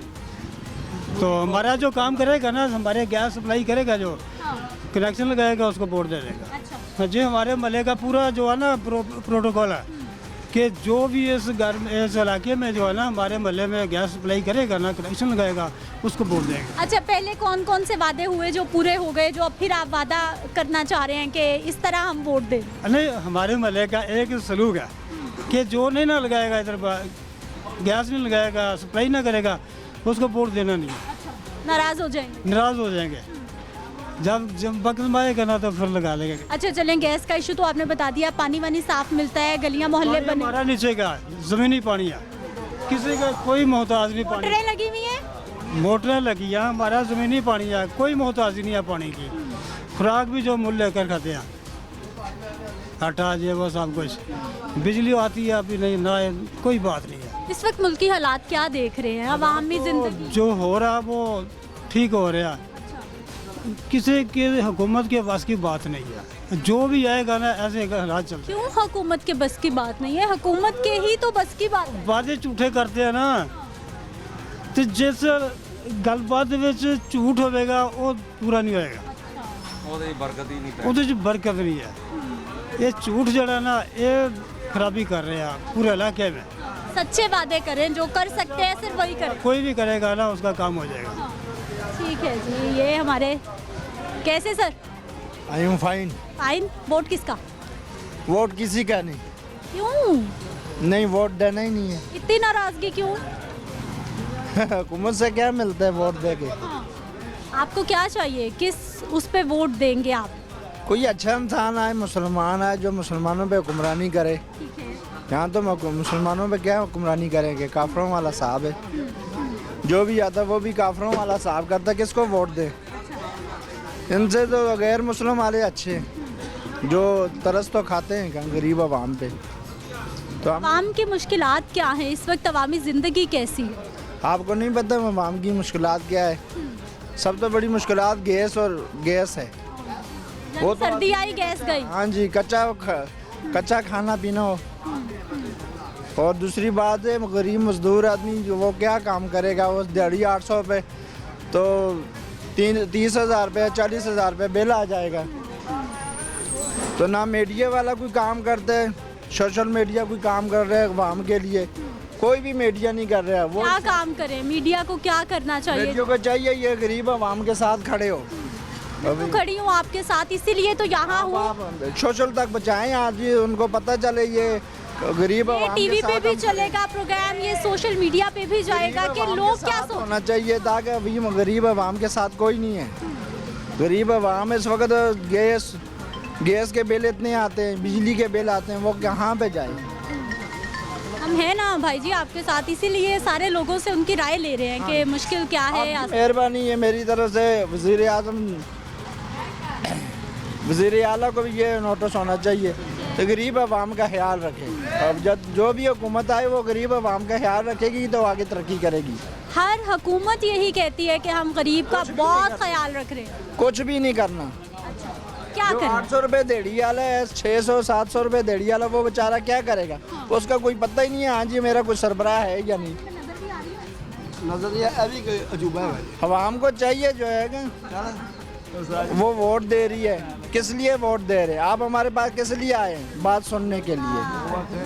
तो हमारा जो काम करेगा ना, हमारे गैस सप्लाई करेगा, जो कनेक्शन लगाएगा उसको वोट दे देगा। अच्छा। जी हमारे महल्ले का पूरा जो है ना प्रोटोकॉल है कि जो भी इस घर में, इस इलाके में जो है ना हमारे महल्ले में गैस सप्लाई करेगा ना, कनेक्शन लगाएगा, उसको वोट देगा। अच्छा, पहले कौन कौन से वादे हुए जो पूरे हो गए, जो अब फिर आप वादा करना चाह रहे हैं कि इस तरह हम वोट दें? नहीं, हमारे महल्ले का एक सलूक है कि जो नहीं ना लगाएगा, इधर गैस नहीं लगाएगा, सप्लाई ना करेगा, उसको वोट देना नहीं। अच्छा, नाराज हो जाएंगे? नाराज हो जाएंगे। जब वक्त आएगा ना तो फिर लगा लेंगे। अच्छा चलें, गैस का इशू तो आपने बता दिया, पानी वानी साफ मिलता है, गलियां मोहल्ले बने? हमारा नीचे का जमीनी पानी है, किसी का कोई मोहताज नहीं। पानी मोटरें लगी हुई हैं? मोटरें लगी हैं, हमारा जमीनी पानी है, कोई मोहताज नहीं है पानी की। खुराक भी जो मूल्य लेकर खाते हैं। आटा ये वो सब कुछ। बिजली आती है अभी नहीं ना, कोई बात नहीं है। इस वक्त मुल्क की हालात क्या देख रहे हैं, अवामी जिंदगी जो हो रहा वो ठीक हो रहा, किसी की हुकूमत के बस की बात नहीं है। जो भी आएगा ना ऐसे हालात चलते। क्यों हुकूमत के बस की बात नहीं है? हुकूमत के ही तो बस की बात है। बातें झूठे करते हैं ना, तो जैसे गलबात ਵਿੱਚ ਝੂਠ ਹੋਵੇਗਾ ਉਹ ਪੂਰਾ ਨਹੀਂ ਹੋਏਗਾ, ਉਹਦੇ ਵਿੱਚ ਬਰਕਤ ਹੀ ਨਹੀਂ ਉਹਦੇ 'ਚ ਬਰਕਤ नहीं है। ये झूठ जड़ा ना ये खराबी कर रहे हैं पूरे इलाके में। सच्चे वादे करें, जो कर सकते हैं सिर्फ वही करें। कोई भी करेगा ना उसका काम हो जाएगा। ठीक है जी। ये हमारे कैसे sir? I am fine. Fine. Vote किसका? वोट किसी का नहीं। क्यों? नहीं, वोट देना ही नहीं है। इतनी नाराजगी क्यों? हुकूमत से क्या मिलता है वोट दे के? आपको क्या चाहिए, किस उस पे वोट देंगे आप? कोई अच्छा इंसान आए, मुसलमान आए जो मुसलमानों पे हुक्मरानी करे। यहाँ तो मुसलमानों पे क्या हुक्मरानी करेंगे, काफरों वाला साहब है। जो भी आता वो भी काफरों वाला साहब करता, किसको वोट दे? इनसे तो गैर मुस्लिम वाले अच्छे हैं जो तरस तो खाते हैं गरीब आवाम पे। तो आवाम की मुश्किलात क्या हैं इस वक्त, अवामी ज़िंदगी कैसी है? आपको नहीं पता आवाम की मुश्किलात क्या है? सब तो बड़ी मुश्किलात गैस है। वो तो सर्दी आई गैस गई। हाँ जी, कच्चा खाना पीना हो। और दूसरी बात है गरीब मजदूर आदमी जो वो क्या काम करेगा, वो दिहाड़ी 800 रुपये तो 30,000 रुपये 40,000 रुपये बिल आ जाएगा। तो ना मीडिया वाला कोई काम करते है, सोशल मीडिया कोई काम कर रहा है आवाम के लिए, कोई भी मीडिया नहीं कर रहा है। वो क्या काम करे? मीडिया को क्या करना चाहिए? मीडिया को चाहिए ये गरीब आवाम के साथ खड़े हो। तो खड़ी हूँ आपके साथ, इसीलिए तो यहाँ हूँ। सोशल तक बचाएं, आज ये उनको पता चले ये गरीब ये आवाम टीवी के पे साथ भी चलेगा प्रोग्राम, ये सोशल मीडिया पे भी जाएगा कि लोग क्या सोच। होना चाहिए ताकि अभी गरीब आवाम के साथ कोई नहीं है। गरीब आवाम इस वक्त गैस के बिल इतने आते हैं, बिजली के बिल आते हैं, वो कहाँ पे जाए? हम हैं ना भाई जी आपके साथ, इसीलिए सारे लोगों से उनकी राय ले रहे हैं कि मुश्किल क्या है। मेहरबानी है मेरी तरफ से वज़ीर आज़म वज़ीर आला को भी ये नोटिस होना चाहिए तो गरीब आवाम का ख्याल रखें। अब जब जो भी हुकूमत आए वो गरीब आवाम का ख्याल रखेगी तो आगे तरक्की करेगी। हर हुकूमत यही कहती है कि हम गरीब का बहुत ख्याल रख रहे हैं। कुछ भी नहीं करना। क्या जो 800 रुपये देड़ी वाला है, 600-700 रुपये देड़ी वाला, वो बेचारा क्या करेगा? उसका कोई पता ही नहीं है हाँ जी मेरा कुछ सरबराह है या नहीं। नजरिया अभी अजूबा है। आवाम को चाहिए जो है वो वोट दे रही है, किस लिए वोट दे रहे हैं? आप हमारे पास किस लिए आए हैं? बात सुनने के लिए।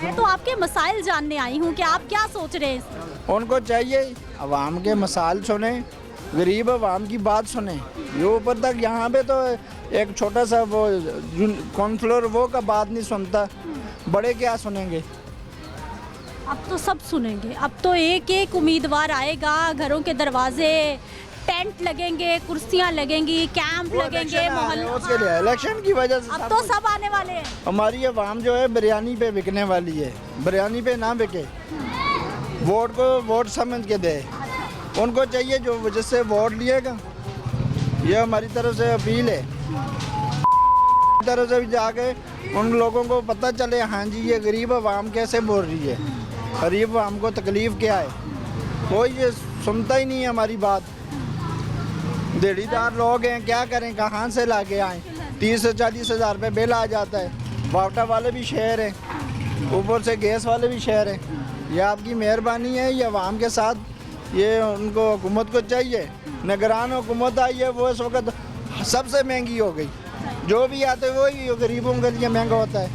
मैं तो आपके मसाइल जानने आई हूँ कि आप क्या सोच रहे हैं। उनको चाहिए आवाम के मसाइल सुने, गरीब आवाम की बात सुने। ये ऊपर तक यहाँ पे तो एक छोटा सा वो काउंसलर वो का बात नहीं सुनता, बड़े क्या सुनेंगे? अब तो सब सुनेंगे। अब तो एक एक उम्मीदवार आएगा, घरों के दरवाजे टेंट लगेंगे, कुर्सियां लगेंगी, कैंप लगेंगे, मोहल्ले। उसके लिए इलेक्शन की वजह से अब तो सब आने वाले हैं। हमारी आवाम जो है बिरयानी पे बिकने वाली है, बिरयानी पे ना बिके, वोट को वोट समझ के दे। उनको चाहिए जो जिससे वोट लिएगा, ये हमारी तरफ से अपील है। तरफ से भी जाके उन लोगों को पता चले हाँ जी ये गरीब आवाम कैसे बोल रही है, गरीब आवाम को तकलीफ़ क्या है। कोई ये सुनता ही नहीं है हमारी बात। देड़ीदार लोग हैं, क्या करें, कहाँ से ला के आएँ? 30 से 40 हज़ार रुपये बिल आ जाता है। वाटर वाले भी शहर हैं, ऊपर से गैस वाले भी शहर हैं। ये आपकी मेहरबानी है, ये आवाम के साथ ये उनको हुकूमत को चाहिए। निगरान हुकूमत आई है वो इस वक्त सबसे महंगी हो गई, जो भी आते वही गरीबों के लिए महंगा होता है।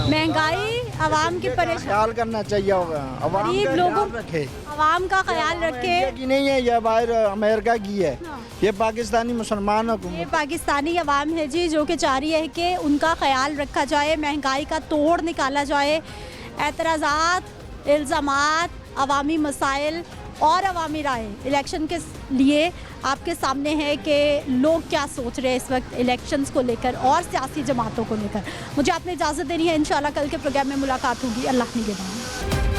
महंगाई आवाम की परेशानी ख्याल करना चाहिए होगा, गरीब लोगों रखे, आवाम का ख्याल रखे। कि नहीं है यह बाहर अमेरिका की है, ये पाकिस्तानी मुसलमान हुकूमत, ये पाकिस्तानी अवाम है जी जो कि चाह रही है कि उनका ख्याल रखा जाए, महंगाई का तोड़ निकाला जाए। एतराज़ात, इल्ज़ामात, अवामी मसाइल और अवामी राय इलेक्शन के लिए आपके सामने है कि लोग क्या सोच रहे हैं इस वक्त इलेक्शंस को लेकर और सियासी जमातों को लेकर। मुझे आपने इजाज़त देनी है, इंशाल्लाह कल के प्रोग्राम में मुलाकात होगी। अल्लाह निगहबान।